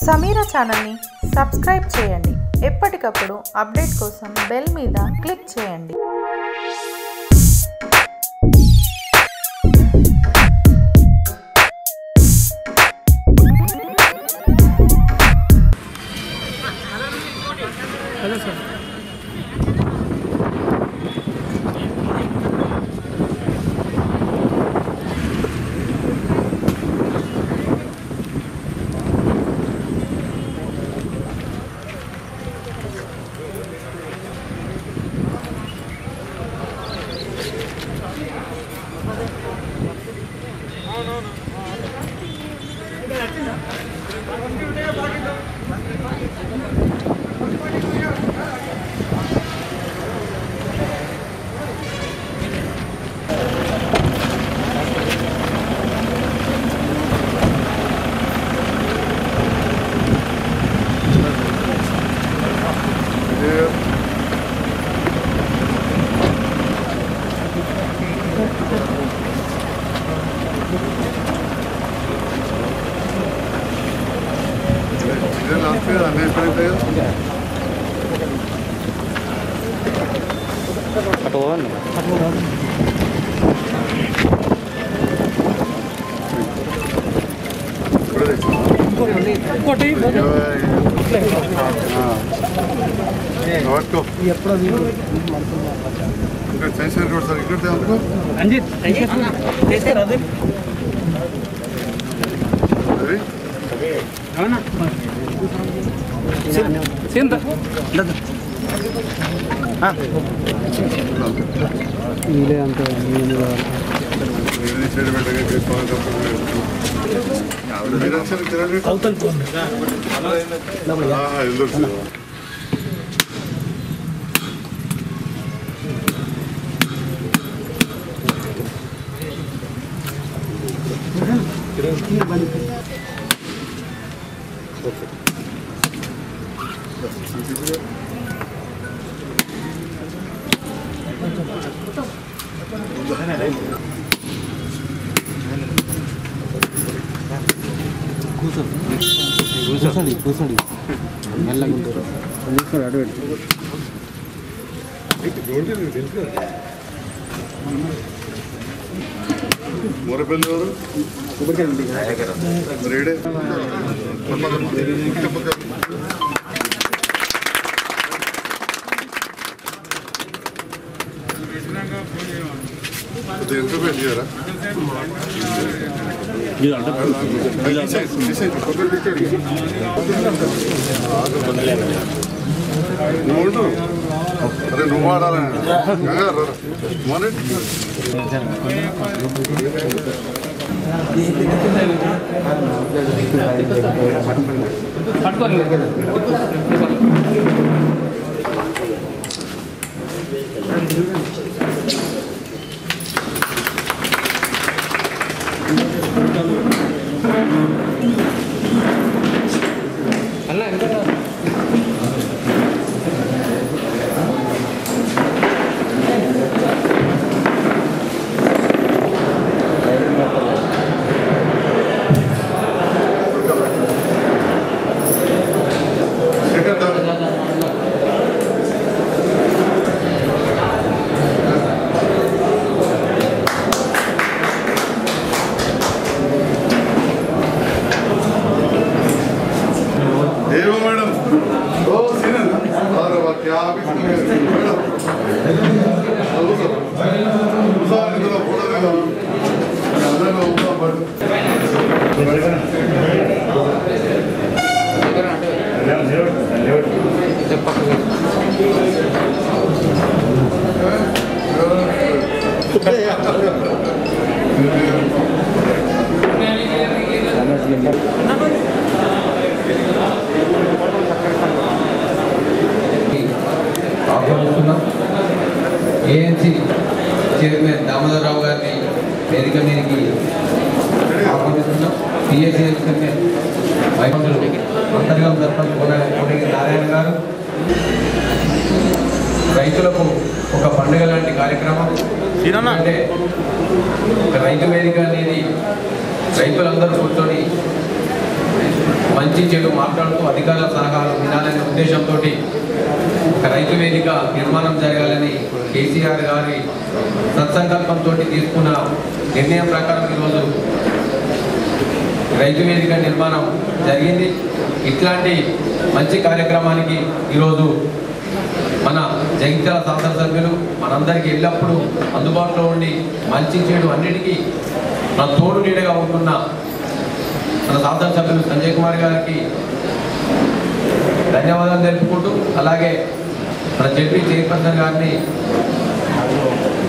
సమీరా ఛానల్ని సబ్స్క్రైబ్ చేయండి. ఎప్పటికప్పుడు అప్డేట్ కోసం బెల్ మీద క్లిక్ చేయండి. Hello sir. కూర్చోండి अरे नुआ डाला ఏఎన్సీ చైర్మన్ దామోదరరావు గారిని వేదిక మీదకి ఆహ్వానిస్తున్నాం. పిఎస్సిఎల్ చైర్మన్ వైకుంఠులు అంతర్గం సర్పంచ్ కోటగి నారాయణ గారు. రైతులకు ఒక పండుగ లాంటి కార్యక్రమం అంటే రైతు వేదిక అనేది రైతులందరూ కూర్చొని మంచి చెడు మాట్లాడుతూ అధికారుల సలహాలు వినాలనే ఉద్దేశంతో ఒక రైతు వేదిక నిర్మాణం జరగాలని కేసీఆర్ గారి సత్సంకల్పంతో తీసుకున్న నిర్ణయం ప్రకారం ఈరోజు రైతు వేదిక నిర్మాణం జరిగింది. ఇట్లాంటి మంచి కార్యక్రమానికి ఈరోజు మన జగిత్యాల శాసనసభ్యులు మనందరికీ ఎల్లప్పుడూ అందుబాటులో ఉండి మంచి చెడు అన్నిటికీ మన తోడు నీడగా ఉంటున్న మన శాసనసభ్యులు సంజయ్ కుమార్ గారికి ధన్యవాదాలు తెలుపుకుంటూ, అలాగే మన జడ్పీ చైర్పర్సన్ గారిని,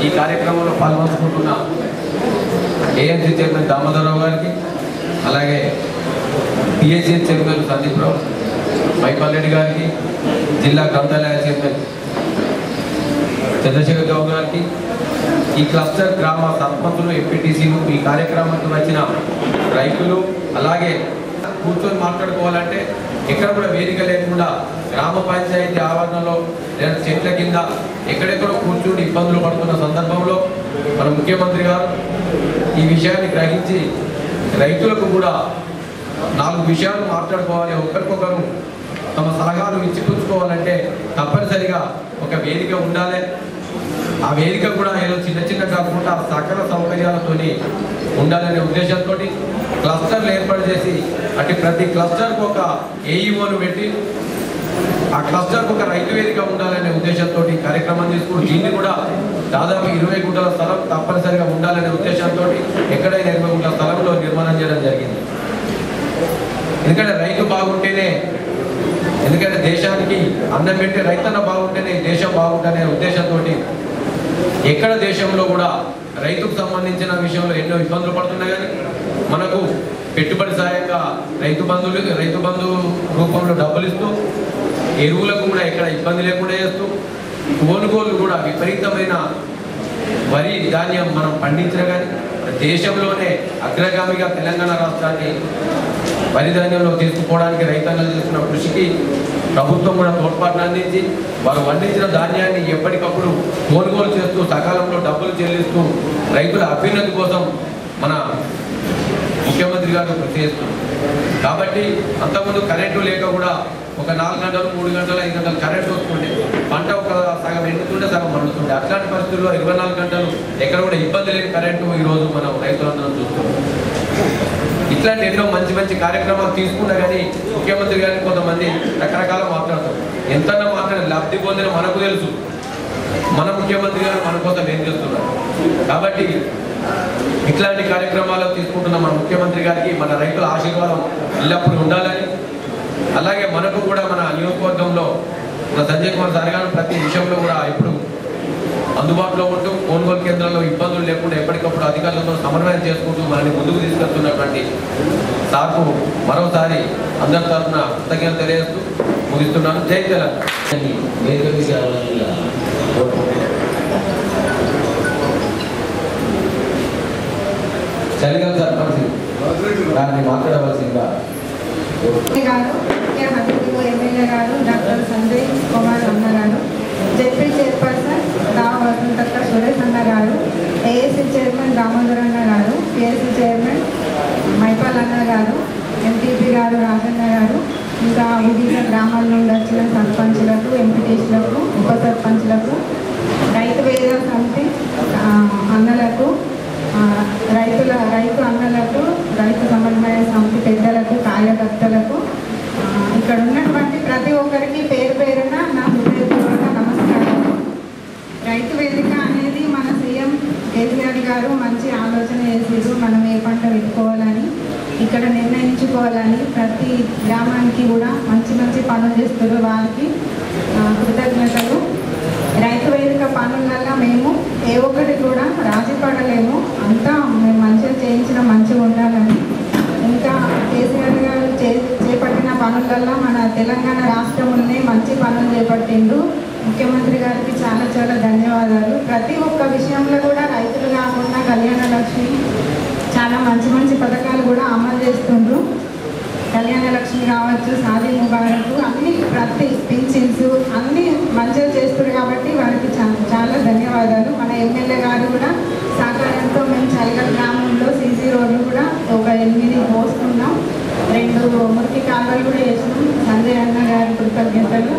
ఈ కార్యక్రమంలో పాల్గొంటున్న ఏఎంసీ చైర్మన్ దామోదరరావు గారికి, అలాగే పిఎస్సిఎస్ చైర్మన్ సందీప్ రావు మైపాల్ రెడ్డి గారికి, జిల్లా గ్రంథాలయ చైర్మన్ చంద్రశేఖర్ రావు గారికి, ఈ క్లస్టర్ గ్రామ సర్పంచులు ఎంపీటీసీలు, ఈ కార్యక్రమానికి వచ్చిన రైతులు, అలాగే కూర్చొని మాట్లాడుకోవాలంటే ఎక్కడ కూడా వేదిక లేకుండా గ్రామ పంచాయతీ ఆవరణలో లేదా చెట్ల కింద ఎక్కడెక్కడో కూర్చుని ఇబ్బందులు పడుతున్న సందర్భంలో మన ముఖ్యమంత్రి గారు ఈ విషయాన్ని గ్రహించి రైతులకు కూడా 4 విషయాలు మాట్లాడుకోవాలి, ఒకరికొకరు తమ సలహాలు ఇచ్చిపుచ్చుకోవాలంటే తప్పనిసరిగా ఒక వేదిక ఉండాలి. ఆ వేదిక కూడా ఏదో చిన్న చిన్న కాకుండా సకల సౌకర్యాలతో ఉండాలనే ఉద్దేశంతో క్లస్టర్లు ఏర్పాటు చేసి అటు ప్రతి క్లస్టర్కు ఒక ఏఈఓను పెట్టి ఆ క్లస్టర్కు ఒక రైతు వేదిక ఉండాలనే ఉద్దేశంతో కార్యక్రమం తీసుకుని దీన్ని కూడా దాదాపు 20 గుంటల స్థలం తప్పనిసరిగా ఉండాలనే ఉద్దేశంతో ఎక్కడైనా 20 గుంటల స్థలంలో నిర్మాణం చేయడం జరిగింది. ఎందుకంటే రైతు బాగుంటేనే, ఎందుకంటే దేశానికి అన్నం పెట్టి రైతన్న బాగుంటేనే దేశం బాగుంటనే ఉద్దేశంతో ఎక్కడ దేశంలో కూడా రైతుకు సంబంధించిన విషయంలో ఎన్నో ఇబ్బందులు పడుతున్నాయి. కానీ మనకు పెట్టుబడి సాయంగా రైతు బంధు రూపంలో డబ్బులు ఇస్తూ, ఎరువులకు కూడా ఎక్కడ ఇబ్బంది లేకుండా చేస్తూ, కొనుగోలు కూడా విపరీతమైన వరి ధాన్యం మనం పండించిన కానీ దేశంలోనే అగ్రగామిగా తెలంగాణ రాష్ట్రాన్ని వరి ధాన్యంలో తీసుకుపోవడానికి రైతన్నలు చేస్తున్న కృషికి ప్రభుత్వం కూడా తోడ్పాటును అందించి వారు పండించిన ధాన్యాన్ని ఎప్పటికప్పుడు కొనుగోలు చేస్తూ సకాలంలో డబ్బులు చెల్లిస్తూ రైతుల అభ్యున్నతి కోసం మన ముఖ్యమంత్రి గారు కృషి చేస్తున్నారు. కాబట్టి అంతకుముందు కరెంటు లేక కూడా ఒక 4 గంటలు 3 గంటలు 5 గంటలు కరెంటు వస్తుండే, పంట ఒక సగం ఎండుతుండే సగం పండుతుండే. అట్లాంటి పరిస్థితుల్లో 24 గంటలు ఎక్కడ కూడా ఇబ్బంది లేని కరెంటు ఈరోజు మనం రైతులందరం చూస్తున్నాం. ఇట్లాంటి ఎన్నో మంచి మంచి కార్యక్రమాలు తీసుకున్నా కానీ ముఖ్యమంత్రి గారిని కొంతమంది రకరకాల మాట్లాడతారు. ఎంతన్నా మాట్లాడే లబ్ధి పొందిన మనకు తెలుసు మన ముఖ్యమంత్రి గారు మన కోసం ఏం చేస్తున్నారు. కాబట్టి ఇట్లాంటి కార్యక్రమాలు తీసుకుంటున్న మన ముఖ్యమంత్రి గారికి మన రైతుల ఆశీర్వాదం ఎల్లప్పుడూ ఉండాలని, అలాగే మనకు కూడా మన నియోజకవర్గంలో మన సంజయ్ కుమార్ సార్ గారు ప్రతి విషయంలో కూడా ఎప్పుడు అందుబాటులో ఉంటూ కొనుగోలు కేంద్రాల్లో ఇబ్బందులు లేకుండా ఎప్పటికప్పుడు అధికారులతో సమన్వయం చేసుకుంటూ మనల్ని ముందుకు తీసుకెళ్తున్నటువంటి సార్కు మరోసారి అందరి తరఫున కృతజ్ఞతలు తెలియజేస్తూ ముగిస్తున్నాను. జై తెలంగాణ. చలిగల సర్పంచ్ దాన్ని మాట్లాడవలసిందిగా గారు, ముఖ్య అతిథులు ఎమ్మెల్యే గారు డాక్టర్ సంజయ్ కుమార్ అన్న గారు, జెడ్పీ చైర్పర్సన్ వసంతక్క సురేష్ అన్న గారు, ఏఎస్సీ చైర్మన్ దామోదరన్న గారు, పిఎస్సీ చైర్మన్ మైపాల్ అన్న గారు, ఎంపీపీ గారు రాజన్న గారు, ఇంకా వివిధ గ్రామాల నుండి వచ్చిన సర్పంచులకు, ఎంపీటీసీలకు, ఉప సర్పంచులకు, రైతు వేదిక సమితి అన్నలకు, రైతు అన్నలకు, రైతు సమన్వయ సమితి పెద్దలకు, కార్యకర్తలకు, ఇక్కడ ఉన్నటువంటి ప్రతి ఒక్కరికి పేరు పేరున నా హృదయపూర్వక నమస్కారాలు. రైతు వేదిక అనేది మన సీఎం కేసీఆర్ గారు మంచి ఆలోచన చేసేది. మనం ఏ పంట పెట్టుకోవాలని ఇక్కడ నిర్ణయించుకోవాలని ప్రతి గ్రామానికి కూడా మంచి మంచి పనులు చేస్తారు. వారికి కృతజ్ఞతలు. రైతు వేదిక పనులలో మేము ఏ ఒక్కటి కూడా రాజీ పడలేము. అంతా మేము మంచిగా చేయించిన మంచిగా ఉండాలని, ఇంకా కేసీఆర్ గారు చేపట్టిన పనులలో మన తెలంగాణ రాష్ట్రంలోనే మంచి పనులు చేపట్టిండు. ముఖ్యమంత్రి గారికి చాలా చాలా ధన్యవాదాలు. ప్రతి ఒక్క విషయంలో కూడా రైతులు కాకుండా కళ్యాణ లక్ష్మి చాలా మంచి మంచి పథకాలు కూడా అమలు చేస్తుండ్రు. కళ్యాణ లక్ష్మి కావచ్చు, షాదీ ముబారక్, అన్ని ప్రతి పింఛన్స్ అన్నీ మంచిగా చేస్తారు. కాబట్టి వారికి చాలా ధన్యవాదాలు. మన ఎమ్మెల్యే గారు కూడా సహకారంతో మేము చలిగల గ్రామంలో సీసీ రోడ్లు కూడా ఒక 8 పోస్తున్నాం. 2 మురికి కాలువలు కూడా వేసినాం. సంజయ్ అన్న గారి కృతజ్ఞతలు.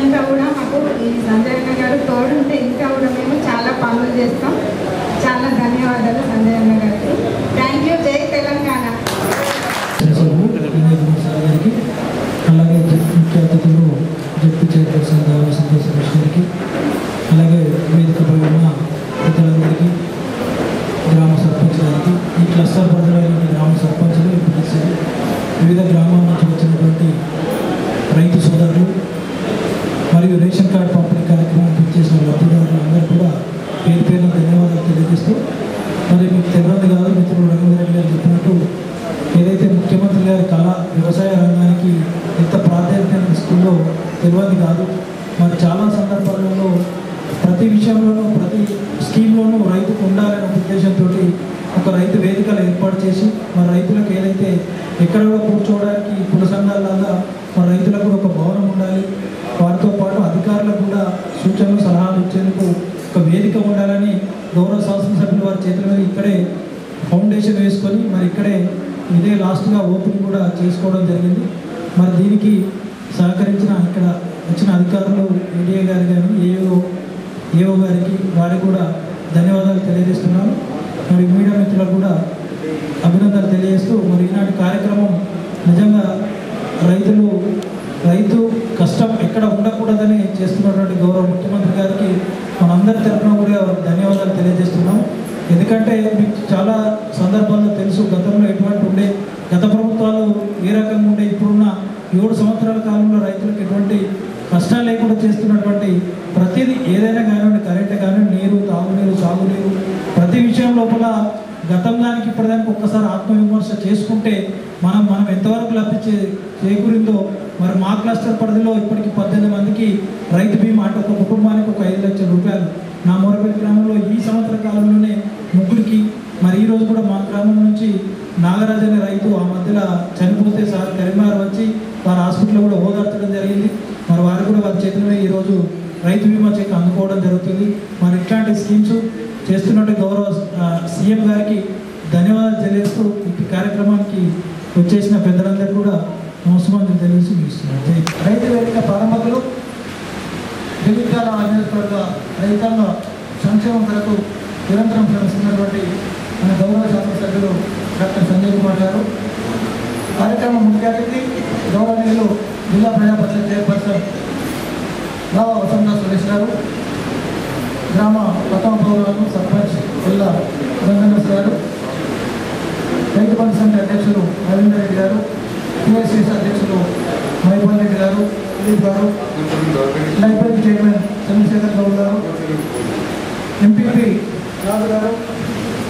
ఇంకా కూడా మాకు ఈ సంజయ్ అన్న గారు తోడుంటే ఇంకా కూడా మేము చాలా పనులు చేస్తాం. చాలా ధన్యవాదాలు సంజయ్ అన్న గారికి. Thank you. జై తెలంగాణ. గారికి అలాగే ముఖ్య అతిథులు జడ్పీ చైర్పర్సన్ సంతోష్ గారికి అలాగే వేదికపై ఉన్న పెద్దలందరికీ గ్రామ సర్పంచ్ గారికి ఈ క్లస్టర్ పరిధిలోని గ్రామ సర్పంచులు ఎంపీటీసీ వివిధ గ్రామాల నుంచి వచ్చినటువంటి రైతు సోదరులు మరియు రేషన్ కార్డు పంపిణీ కార్యక్రమం చేసిన లబ్ధిదారులు అందరూ కూడా పేరు పేరున ధన్యవాదాలు తెలియజేస్తూ మరి మీకు తెలియదు కాదు మిత్రులు రవీంద్ర రెడ్డి గారు చెప్పినట్టు ఏదైతే ముఖ్యమంత్రి గారి కళ వ్యవసాయ రంగానికి ఎంత ప్రాధాన్యత ఇస్తుందో తెలియదు కాదు. మరి చాలా సందర్భాలలో ప్రతి విషయంలోనూ ప్రతి స్కీమ్లోనూ రైతుకు ఉండాలనే ఉద్దేశంతో ఒక రైతు వేదికలు ఏర్పాటు చేసి మరి రైతులకు ఏదైతే ఎక్కడ కూడా కూర్చోవడానికి కుల సంఘాలలాగా మరి రైతులకు ఒక భవనం ఉండాలి, వారితో పాటు అధికారులకు కూడా సూచనలు సలహాలు ఇచ్చేందుకు ఒక వేదిక ఉండాలని గౌరవ శాసనసభ్యులు వారి చేతుల మీద ఇక్కడే ఫౌండేషన్ వేసుకొని మరి ఇక్కడే ఇదే లాస్ట్గా ఓపెనింగ్ కూడా చేసుకోవడం జరిగింది. మరి దీనికి సహకరించిన ఇక్కడ వచ్చిన అధికారులు ఏడీఏ గారు కానీ ఏఓ గారికి వారికి కూడా ధన్యవాదాలు తెలియజేస్తున్నాను. మరి మీడియా మిత్రులకు కూడా అభినందనలు తెలియజేస్తూ మరి ఈనాటి కార్యక్రమం నిజంగా రైతు కష్టం ఎక్కడ ఉండకూడదని చేస్తున్నటువంటి గౌరవ ముఖ్యమంత్రి గారికి మనందరి తరఫున కూడా ధన్యవాదాలు తెలియజేస్తున్నాం. ఎందుకంటే మీకు చాలా సందర్భాల్లో తెలుసు గతంలో ఎటువంటి ఉండే, గత ప్రభుత్వాలు ఏ రకంగా ఉండే, ఇప్పుడున్న 7 సంవత్సరాల కాలంలో రైతులకు ఎటువంటి కష్టాలు లేకుండా చేస్తున్నటువంటి ప్రతిదీ ఏదైనా కానివ్వండి, కరెంట్ కానివ్వండి, నీరు, తాగునీరు, సాగునీరు, ప్రతి విషయం లోపల గతం దానికి ఇప్పటిదానికి ఒక్కసారి ఆత్మవిమర్శ చేసుకుంటే మనం ఎంతవరకు లబ్ధి చేకూరిందో మరి మా క్లస్టర్ పరిధిలో ఇప్పటికి 18 మందికి రైతు బీమా అంటే ఒక కుటుంబానికి ఒక 5 లక్షల రూపాయలు నా మోరపల్లి గ్రామంలో ఈ సంవత్సర కాలంలోనే 3కి. మరి ఈరోజు కూడా మా గ్రామం నుంచి నాగరాజు అనే రైతు ఆ మధ్యలో చనిపోతే సార్ కరీంనగర్ వచ్చి వారి హాస్పిటల్లో కూడా ఓదార్చడం జరిగింది. మరి వారు కూడా వారి చేతుల్లో ఈరోజు రైతు బీమా చెక్ అందుకోవడం జరుగుతుంది. మరి ఇట్లాంటి స్కీమ్స్ చేస్తున్నట్టు గౌరవ సీఎం గారికి ధన్యవాదాలు తెలియజేస్తూ ఈ కార్యక్రమానికి వచ్చేసిన పెద్దలందరూ కూడా నమస్కారం తెలియజేసి ముగిస్తున్నారు. రైతు వేదిక ప్రారంభకులు జగిత్యాల నియోజకవర్గ రైతాంగ సంక్షేమం కొరకు నిరంతరం శ్రమిస్తున్నటువంటి మన గౌరవ శాసనసభ్యులు డాక్టర్ సంజయ్ కుమార్ గారు, కార్యక్రమం ముఖ్య అతిథి గౌరవనీయులు జిల్లా ప్రజా పరిషత్ చైర్పర్సన్ రావ వసంత సురేష్ గారు, గ్రామ ప్రథమ పౌరులను సర్పంచ్ జిల్లా గంగన్నస్ గారు, రైతు బంధు సమితి అధ్యక్షులు రవీంద్ర రెడ్డి గారు, టీఎస్ఎస్ అధ్యక్షులు మైపాల్ రెడ్డి గారు, దిలీప్ గారు, లైబ్రరీ చైర్మన్ చంద్రశేఖర్ గౌడ్ గారు, ఎంపీపీ రాజు గారు,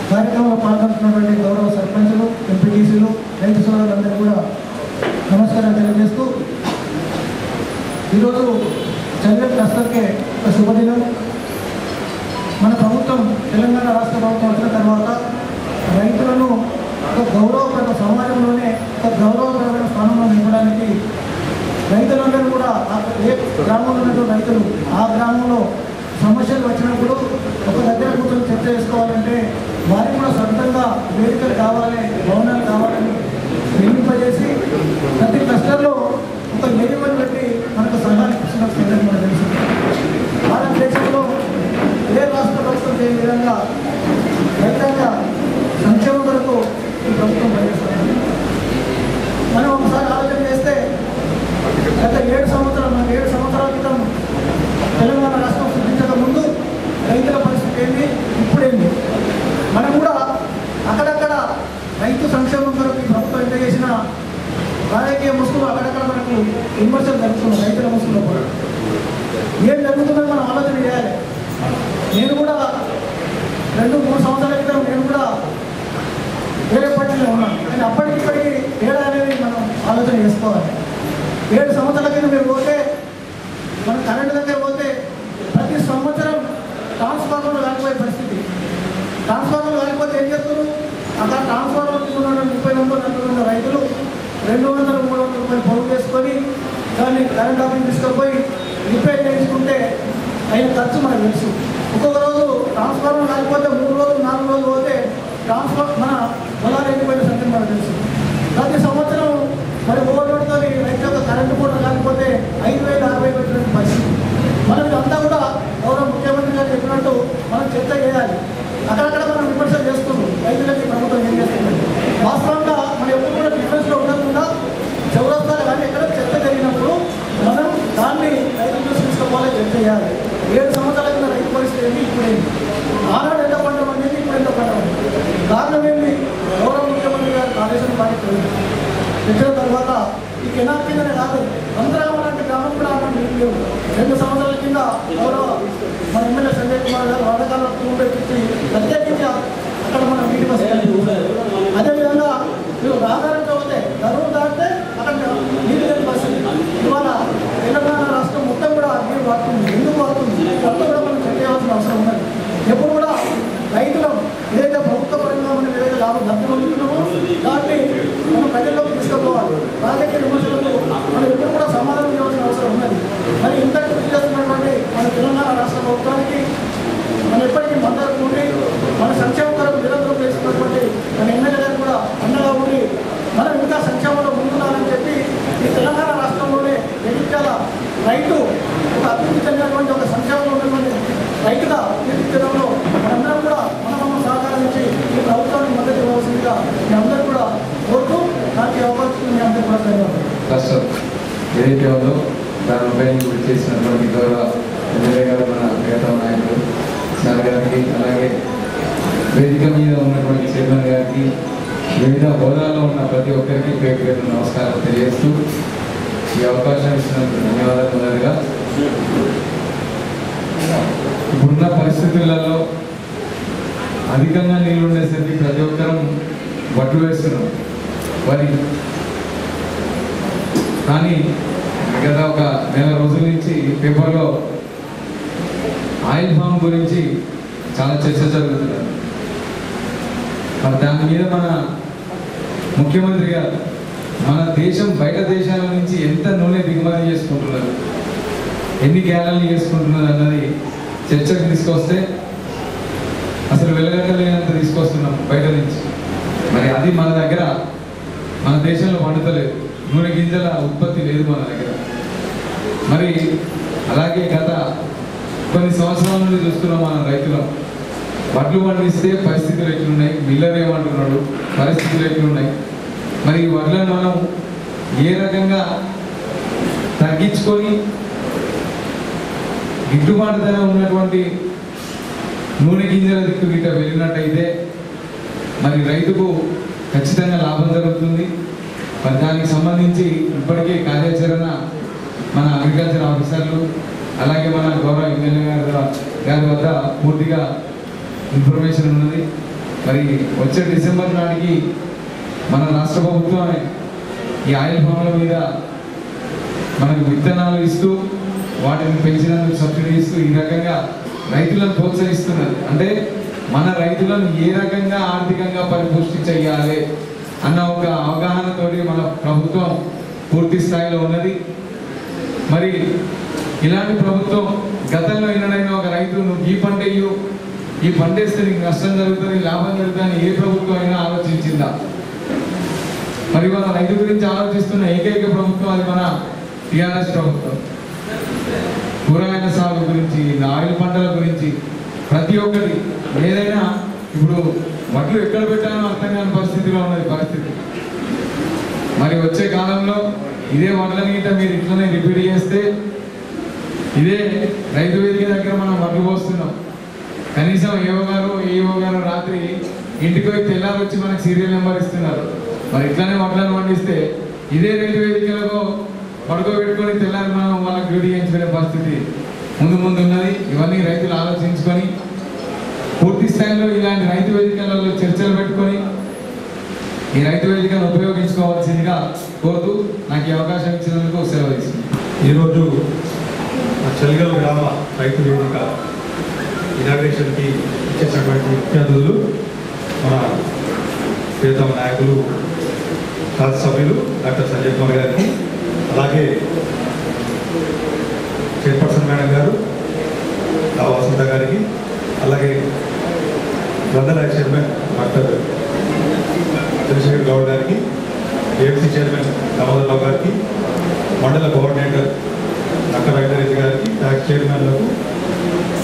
కార్యక్రమంలో పాల్గొంటున్నటువంటి గౌరవ సర్పంచులు, ఎంపీటీసీలు, రైతు సోదరులందరూ కూడా నమస్కారం తెలియజేస్తూ ఈరోజు చదివే క్లస్టర్కే ఒక శుభదినం. మన ప్రభుత్వం తెలంగాణ రాష్ట్ర ప్రభుత్వం వచ్చిన తర్వాత రైతులను ఒక గౌరవప్రద సమాజంలోనే ఒక గౌరవప్రదమైన స్థానంలో నింపడానికి రైతులందరూ కూడా ఏ గ్రామంలో ఉన్నటువంటి రైతులు ఆ గ్రామంలో సమస్యలు వచ్చినప్పుడు ఒక దగ్గర కూర్చొని చర్చ చేసుకోవాలంటే వారికి కూడా సొంతంగా వేదికలు కావాలి, భవనాలు కావాలని నిర్మింపజేసి ప్రతి క్లస్టర్లో ఒక ఏరియాని బట్టి మనకు సలహాలు ఇస్తున్న సంగతి మనకు తెలుసు. భారతదేశంలో ఏ రాష్ట్ర ప్రభుత్వం చేయని విధంగా రైతాంగ సంక్షేమం వరకు ఈ ప్రభుత్వం పనిచేస్తుంది. మనం ఒకసారి ఆలోచన చేస్తే గత 7 సంవత్సరాల క్రితం తెలంగాణ రాష్ట్రం సృష్టించక ముందు రైతుల పరిస్థితి ఏంటి, ఇప్పుడేంటి, మనం కూడా అక్కడక్కడ రైతు సంక్షేమం కొరకు ఈ ప్రభుత్వం ఎంత చేసిన రాజకీయ ముసుగులు అక్కడక్కడ మనకు విమర్శలు జరుగుతున్నాయి. రైతుల ముసుగులో కూడా ఏం జరుగుతుందని మనం ఆలోచన చేయాలి. నేను కూడా 2-3 సంవత్సరాల క్రితం నేను కూడా వేరే పార్టీలో ఉన్నాను. కానీ అప్పటికిప్పటికీ తేడా అనేది మనం ఆలోచన చేసుకోవాలి. 7 సంవత్సరాల కింద మీరు పోతే మన కరెంటు దగ్గర పోతే ప్రతి సంవత్సరం ట్రాన్స్ఫార్మర్లు కాలిపోయే పరిస్థితి. ట్రాన్స్ఫార్మర్లు కాలిపోతే ఏం చేస్తారు, అక్కడ ట్రాన్స్ఫార్మర్ తీసుకున్న 30-40 రైతులు 200-300 రూపాయలు పొరుగు వేసుకొని దాన్ని కరెంట్ ఆఫీస్ తీసుకుపోయి రిపేర్ చేయించుకుంటే అయిన ఖర్చు మనకు తెలుసు. ఒక్కొక్క రోజు ట్రాన్స్ఫార్మర్ కాలిపోతే 3 రోజులు 4 రోజులు పోతే మన పొలాలు అయిపోయిన సంగతి మనకు తెలుసు. ప్రతి సంవత్సరం మరి ఓవర్లోడ్తో రైతు యొక్క కరెంటు కూడా కాకపోతే 5,000, 6,000 పెట్టిన పరిస్థితి. మనం ఇదంతా కూడా గౌరవ ముఖ్యమంత్రి గారు చెప్పినట్టు మనం చర్చ చేయాలి. అక్కడక్కడ మనం విమర్శలు చేస్తున్నాం, రైతులకి ప్రభుత్వం ఏం చేస్తుంది. వాస్తవంగా మనం ఎప్పుడు కూడా డిఫరెన్స్లో ఉండకుండా చౌరస్తాలు కానీ ఎక్కడ చర్చ జరిగినప్పుడు మనం దాన్ని రైతు తీసుకోవాలి, చర్చ చేయాలి. 7 సంవత్సరాల కింద రైతు పరిస్థితి ఏంటి, ఇప్పుడు ఏంటి, ఆనాడు ఎంత పంటం అనేది ఇప్పుడు ఎంత పంటం అనేది కారణం ఏంటి, గౌరవ ముఖ్యమంత్రి గారు ఆదేశం పాటించారు. తెచ్చిన తర్వాత ఈ కెనాల్ కిందనే కాదు అందరం లాంటి గ్రామం కూడా నీళ్ళు లేవు. 2 సంవత్సరాల కింద గౌరవ మన ఎమ్మెల్యే సంజయ్ కుమార్ గారు వాడకాలను చూపెట్టి ప్రత్యేకించి అక్కడ మనం నీటి వసతి. అదేవిధంగా మీరు ఆధారంగా పోతే ధరువు దాటితే అక్కడ నీళ్ళు లేని పరిస్థితి. ఇవాళ తెలంగాణ రాష్ట్రం మొత్తం కూడా నీరు వాడుతుంది. ఎందుకు వాడుతుంది అంతా కూడా మనం చెక్ చేయాల్సిన అవసరం ఉన్నది. ఎప్పుడు కూడా రైతులం ఏదైతే ప్రభుత్వ పరంగా మనం ఏదైతే లాభం లబ్ధి పొందుతున్నామో దాన్ని మనం ప్రజల్లోకి తీసుకుపోవాలి. రాజకీయ విమర్శలకు మనం ఎప్పుడు కూడా సమాధానం ఇవ్వాల్సిన అవసరం ఉన్నది. మరి ఇంత కృషి చేస్తున్నటువంటి మన తెలంగాణ రాష్ట్ర ప్రభుత్వానికి మనం ఎప్పటికీ మద్దతు ఉండి మన సంక్షేమ కొరకు నిరంతరం చేస్తున్నటువంటి మన ఎమ్మెల్యే గారు కూడా అండగా ఉండి మనం ఇంకా సంక్షేమంలో ముందున్నారని చెప్పి ఈ తెలంగాణ రాష్ట్రంలోనే ఎన్నికల రైతు ఒక అభివృద్ధి చెందినటువంటి ఒక సంక్షేమంలో ఉన్నటువంటి రైతుగా తీర్చిదిద్దడంలో మనందరం కూడా మన సహకారం ఇచ్చి ఈ ప్రభుత్వానికి మద్దతు ఇవ్వాల్సిందిగా మీ అందరూ కూడా కోరుతూ నాకు అవకాశం మీ అందరూ కూడా ధన్యవాదాలు. కష్టం ఏదైతే ఉందో దాని ఉపయోగించి చేసినటువంటి గౌరవ ఎమ్మెల్యే గారు, మన మిగతా నాయకులు సార్ గారికి, అలాగే వేదిక మీద ఉన్నటువంటి చైర్మన్ గారికి, వివిధ హోదాల్లో ఉన్న ప్రతి ఒక్కరికి పేరు పేరు నమస్కారం తెలియజేస్తూ ఈ అవకాశం ఇచ్చినందుకు ధన్యవాదాలు. మొదలుగా ఇప్పుడున్న పరిస్థితులలో అధికంగా నీళ్ళు ఉండేసరికి ప్రతి ఒక్కరం వడ్లు వేస్తున్నాం వరి. కానీ గత ఒక నెల రోజుల నుంచి పేపర్లో ఆయిల్ ఫామ్ గురించి చాలా చర్చ జరుగుతున్నది. మరి దాని మీద మన ముఖ్యమంత్రి గారు మన దేశం బయట దేశాల నుంచి ఎంత నూనె దిగుమతి చేసుకుంటున్నారు, ఎన్ని గ్యాలన్లు చేసుకుంటున్నారు అన్నది చర్చకు తీసుకొస్తే అసలు వెలగట్టలేనంత తీసుకొస్తున్నాం బయట నుంచి. మరి అది మన దగ్గర మన దేశంలో పండుతలేదు, నూనె గింజల ఉత్పత్తి లేదు మన దగ్గర. మరి అలాగే గత కొన్ని సంవత్సరాల నుండి చూస్తున్నాం మన రైతులు వడ్లు పండిస్తే పరిస్థితులు ఎట్లున్నాయి, మిల్లర్ ఏమంటున్నాడు, పరిస్థితులు ఎట్లున్నాయి. మరి ఈ వడ్లను మనం ఏ రకంగా తగ్గించుకొని గిట్టుబాటు ధర ఉన్నటువంటి నూనె గింజల దిక్కు గిట్ట వెళ్ళినట్టయితే మరి రైతుకు ఖచ్చితంగా లాభం జరుగుతుంది. మరి దానికి సంబంధించి ఇప్పటికే కార్యాచరణ మన అగ్రికల్చర్ ఆఫీసర్లు అలాగే మన గౌరవ ఎమ్మెల్యే గారి వద్ద పూర్తిగా ఇన్ఫర్మేషన్ ఉన్నది. మరి వచ్చే డిసెంబర్ నాటికి మన రాష్ట్ర ప్రభుత్వం ఈ ఆయిల్ ఫామ్ల మీద మనకు విత్తనాలు ఇస్తూ వాటిని పెంచినందుకు సబ్సిడీ ఇస్తూ ఈ రకంగా రైతులను ప్రోత్సహిస్తున్నది. అంటే మన రైతులను ఏ రకంగా ఆర్థికంగా పరిపుష్టి చేయాలి అన్న ఒక అవగాహనతోటి మన ప్రభుత్వం పూర్తి స్థాయిలో ఉన్నది. మరి ఇలాంటి ప్రభుత్వం గతంలో ఎన్నడైనా ఒక రైతు నువ్వు ఈ పంట వేయు, ఈ పంట వేస్తే నీకు నష్టం జరుగుతుంది, లాభం జరుగుతుంది ఏ ప్రభుత్వం అయినా ఆలోచించిందా? మరి మన రైతు గురించి ఆలోచిస్తున్న ఏకైక ప్రభుత్వం అది మన టీఆర్ఎస్ ప్రభుత్వం. కూరగాయల సాగు గురించి, ఆయిల్ పంటల గురించి ప్రతి ఒక్కటి ఏదైనా ఇప్పుడు వడ్లు ఎక్కడ పెట్టాలో అర్థం కాని పరిస్థితిలో ఉన్నది పరిస్థితి. మరి వచ్చే కాలంలో ఇదే వడ్ల నీట మీరు ఇట్లనే రిపీట్ చేస్తే ఇదే రైతు వేదిక దగ్గర మనం వడ్లు పోస్తున్నాం. కనీసం ఏఓ గారు రాత్రి ఇంటికి పోయి తెల్లారు వచ్చి మనకు సీరియల్ నెంబర్ ఇస్తున్నారు. మరి ఇట్లానే వడ్లను పండిస్తే ఇదే రైతు వేదికలలో పడుకోబెట్టుకొని తెల్లారి మనం వాళ్ళకి డ్యూటీ చేయించుకునే పరిస్థితి ముందు ఉన్నది. ఇవన్నీ రైతులు ఆలోచించుకొని పూర్తి స్థాయిలో ఇలాంటి రైతు వేదికలలో చర్చలు పెట్టుకొని ఈ రైతు వేదికను ఉపయోగించుకోవాల్సిందిగా కోరుతూ నాకు ఈ అవకాశం ఇచ్చినందుకు సెలవు ఇస్తుంది. ఈరోజు చలిగల్ గ్రామ రైతు వేదిక ఇనాగ్రేషన్కి ఇచ్చేసినటువంటి ముఖ్య అతిథులు మన ప్రియతమ నాయకులు శాసనసభ్యులు డాక్టర్ సంజయ్ కుమార్ గారికి, అలాగే చైర్పర్సన్ మేడం గారు వసంత గారికి, అలాగే గ్రంథాలయ చైర్మన్ డాక్టర్ చంద్రశేఖర్ గౌడ్ గారికి, దామోదరరావు గారికి, మండల కోఆర్డినేటర్ నక్క వెంకటరెడ్డి గారికి, ట్యాక్స్ చైర్మన్లకు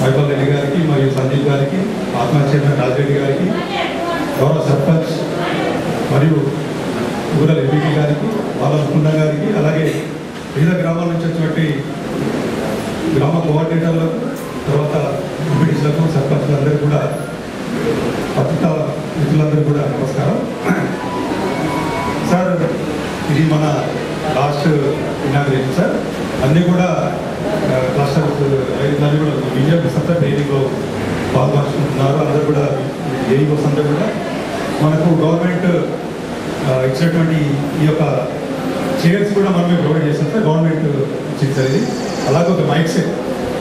మైపల్ రెడ్డి గారికి మరియు సందీప్ గారికి, ఆత్మ చైర్మన్ రాజిరెడ్డి గారికి, గౌరవ సర్పంచ్ మరియు రూరల్ ఎంపీపీ గారికి, బాలముకుండ గారికి, అలాగే వివిధ గ్రామాల నుంచి వచ్చినటువంటి గ్రామ కోఆర్డినేటర్లకు, తర్వాత ఎంపీటీసీలకు, సర్పంచ్లందరూ కూడా, పత్రికా మిత్రులందరూ కూడా నమస్కారం. సార్, ఇది మన లాస్ట్ ఇనాగ్రేషన్ సార్. అన్నీ కూడా క్లస్టర్ రైతులన్నీ కూడా విజయం సత్తా ట్రైనింగ్లో పాల్పంచుకుంటున్నారు. అందరూ కూడా ఏఈఓస్ అందరూ కూడా మనకు గవర్నమెంట్ ఇచ్చినటువంటి ఈ యొక్క చైర్స్ కూడా మనమే ప్రొవైడ్ చేస్తాం సార్. గవర్నమెంట్ ఇచ్చింది సార్ ఇది. అలాగే ఒక మైక్ సెట్,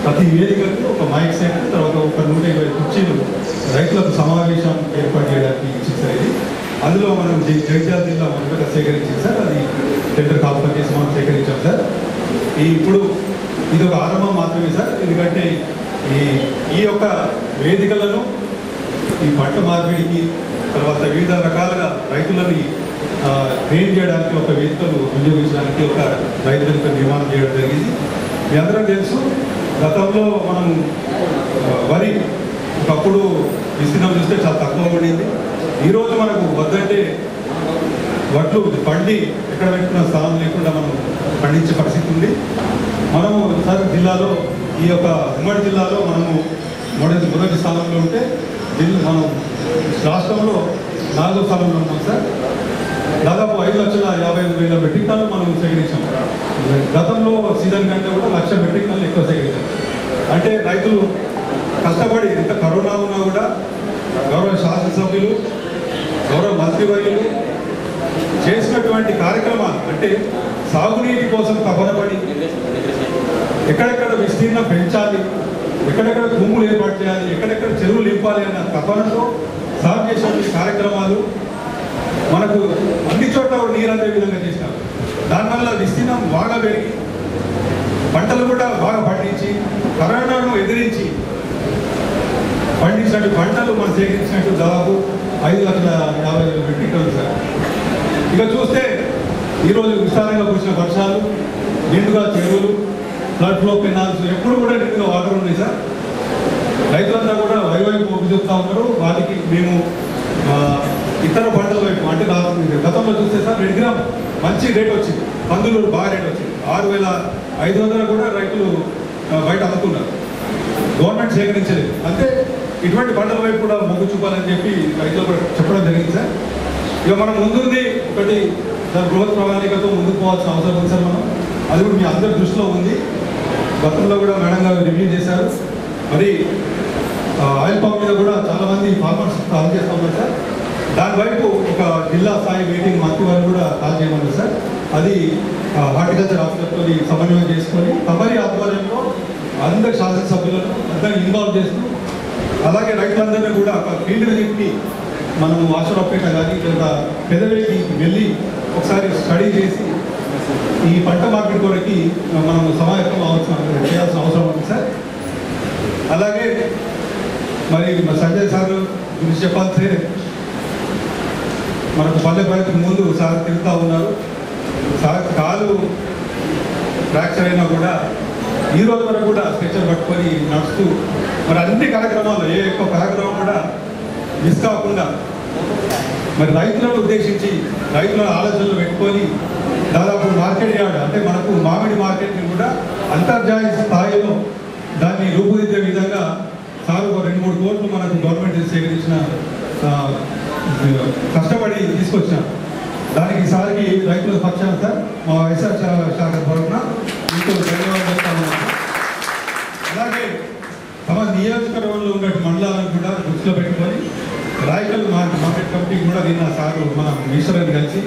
ప్రతి వేదికకు ఒక మైక్ సెట్, తర్వాత ఒక 120 కుర్చీలు రైతులకు సమావేశం ఏర్పాటు చేయడానికి ఇచ్చింది సార్ ఇది. అందులో మనం జగిత్యాల జిల్లా మొదట సేకరించింది సార్. అది టెండర్ కాల్ఫర్ చేసి మనం సేకరించాం సార్. ఇప్పుడు ఇది ఒక ఆరంభం మాత్రమే సార్. ఎందుకంటే ఈ యొక్క వేదికలను ఈ పంట మార్పిడికి, తర్వాత వివిధ రకాలుగా రైతులని ట్రైన్ చేయడానికి ఒక వేదికలు వినియోగించడానికి ఒక రైతు వేదిక నిర్మాణం చేయడం జరిగింది. మీ అందరం తెలుసు, గతంలో మనం వరి ఒకప్పుడు విస్తీర్ణం చూస్తే చాలా తక్కువ పడింది. ఈరోజు మనకు వద్దంటే వడ్లు పండి ఎక్కడ పెట్టుకున్న స్థానం లేకుండా మనం పండించే పరిస్థితి ఉంది. మనము సార్ జిల్లాలో, ఈ యొక్క ఉమ్మడి జిల్లాలో మనము మొదటి స్థానంలో ఉంటే మనం రాష్ట్రంలో 4వ స్థానంలో ఉన్నాం సార్. దాదాపు 5,50,000 మెట్రిక్ టన్నులు మనం సేకరించాం. గతంలో సీజన్ కంటే కూడా 1,00,000 మెట్రిక్ టన్నులు ఎక్కువ సేకరించాం. అంటే రైతులు కష్టపడి, ఎంత కరోనా ఉన్నా కూడా గౌరవ శాసనసభ్యులు, గౌరవ మంత్రివర్యులు చేసినటువంటి కార్యక్రమాలు, అంటే సాగునీటి కోసం తపనపడి ఎక్కడెక్కడ విస్తీర్ణం పెంచాలి, ఎక్కడెక్కడ భూములు ఏర్పాటు చేయాలి, ఎక్కడెక్కడ చెరువులు నింపాలి అన్న తపనతో సాగు చేసినటువంటి కార్యక్రమాలు మనకు అన్ని చోట్ల నీరు అందే విధంగా చేసినారు. దానివల్ల విస్తీర్ణం బాగా పెరిగి పంటలు కూడా బాగా పండించి, కరోనాను ఎదిరించి పండించినట్టు పంటలు మనం సేకరించినట్టు దాదాపు 5,50,000 మెట్రిక్ టన్నులు సార్. ఇక చూస్తే ఈరోజు విస్తారంగా కురిసిన వర్షాలు, నిండుగా చెరువులు, ఫ్లడ్ ఫ్లో కెనాల్స్ ఎప్పుడు కూడా నిండుగా వాటర్ ఉన్నాయి సార్. రైతులంతా కూడా వైపు మొగ్గు చూస్తూ ఉన్నారు. వాటికి మేము ఇతర పంటల వైపు, అంటే గతంలో చూస్తే సార్ 2 గ్రామ్ మంచి రేట్ వచ్చింది, కందులు బాగా రేట్ వచ్చింది. 6,500 కూడా రైతులు బయట అమ్ముతున్నారు. గవర్నమెంట్ సేకరించలేదు. అంటే ఇటువంటి పంటల వైపు కూడా మొగ్గు చూపాలని చెప్పి రైతులు కూడా చెప్పడం జరిగింది సార్. ఇక మనం ముందుంది ఒకటి సార్, బృహత్ ప్రణాళికతో ముందుకు పోవాల్సిన అవసరం ఉంది సార్. మనం అది కూడా మీ అందరి దృష్టిలో ఉంది. గతంలో కూడా మేడం గారు రివ్యూ చేశారు. మరి ఆయిల్ పంప్ మీద కూడా చాలామంది ఫార్మర్స్ కాల్ చేస్తూ ఉన్నారు సార్. దానివైపు ఒక జిల్లా స్థాయి మీటింగ్ మంత్రి వారు కూడా కాల్ చేయమన్నారు సార్. అది హార్టికల్చర్ ఆఫీసర్తో సమన్వయం చేసుకొని తమరి ఆధ్వర్యంలో అందరి శాసనసభ్యులను అందరినీ ఇన్వాల్వ్ చేస్తూ, అలాగే రైతులందరినీ కూడా ఒక ఫీల్డ్ విజిట్కి మనము ఆశ్వరపేట కానీ లేదా పెదవేకి వెళ్ళి ఒకసారి స్టడీ చేసి ఈ పంట మార్కెట్ కొరకి మనం సమాయత్తం చేయాల్సిన అవసరం ఉంది సార్. అలాగే మరి సంజయ్ సార్ గురించి చెప్పాల్సి, మనకు పల్లె ప్రగతికి ముందు సార్ తిరుగుతూ ఉన్నారు. సార్ కాలు ఫ్రాక్చర్ అయినా కూడా ఈ రోజు వరకు కూడా స్ట్రెచర్ పట్టుకొని నడుస్తూ మరి అన్ని కార్యక్రమాలు, ఏ ఒక్క కార్యక్రమం కూడా మిస్ కాకుండా మరి రైతులను ఉద్దేశించి, రైతుల ఆలోచనలు పెట్టుకొని దాదాపు మార్కెట్ యార్డ్, అంటే మనకు మామిడి మార్కెట్ని కూడా అంతర్జాతీయ స్థాయిలో దాన్ని రూపుదిద్దే విధంగా సార్ ఒక 2-3 కోట్లు మనకు గవర్నమెంట్ సేకరించిన కష్టపడి తీసుకొచ్చాం. దానికి సార్కి రైతుల పక్షాన సార్ మా వైఎస్ఆర్ శాఖ తరఫున మీకు ధన్యవాదాలు చెప్తాను. అలాగే తమ నియోజకవర్గంలో ఉన్న మండలాలను కూడా దృష్టిలో పెట్టుకొని రాయకల్ మార్కెట్ కమిటీకి కూడా నిన్న సార్ మన మినిస్టర్ని కలిసి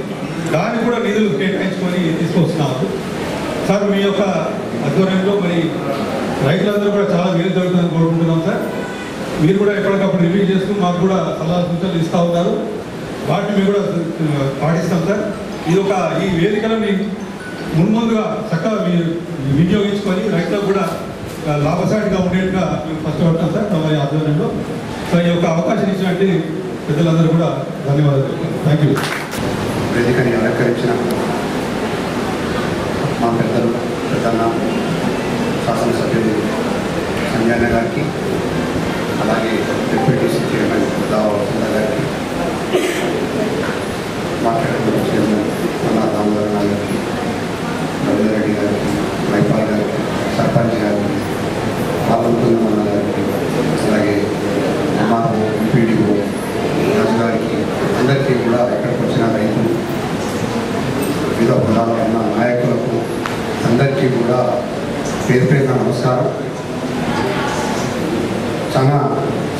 దానికి కూడా నిధులు కేటాయించుకొని తీసుకొస్తున్నారు సార్. మీ యొక్క ఆధ్వర్యంలో మరి రైతులందరూ కూడా చాలా మేలు జరుగుతుందని కోరుకుంటున్నాం సార్. మీరు కూడా ఎప్పటికప్పుడు రివ్యూ చేస్తూ మాకు కూడా సలహా సూచనలు ఇస్తూ ఉన్నారు. వాటిని మేము కూడా పాటిస్తాం సార్. ఇది ఒక ఈ వేదికలని ముందుగా చక్కగా వినియోగించుకొని రైతులకు కూడా లాభసాటిగా ఉండేట్టుగా మేము కష్టపడతాం సార్ తమ ఆధ్వర్యంలో. సో ఈ యొక్క అవకాశం ఇచ్చినట్టు పెద్దలందరూ కూడా ధన్యవాదాలు. Thank you. వేదికని అలంకరించిన మా పెద్దన్న శాసనసభ్యులు సంజయ్ గారికి, అలాగే డిప్యూటీ చైర్మన్ దావా గారికి, మార్కెట్ చైర్మన్ అన్నా దామోదర్ గారికి, రవీంద్రెడ్డి గారికి, మైపాల్ గారికి, సర్పంచ్ గారికి, పాల్గొంటున్న మన గారికి, అలాగే ఎంఆర్ఓ, ఎంపీడీఓ రాజు గారికి, అందరికీ కూడా ఎక్కడికి వచ్చిన రైతులు, వివిధ హోదాలో ఉన్న నాయకులకు అందరికీ కూడా పేరు పేరున నమస్కారం. చాలా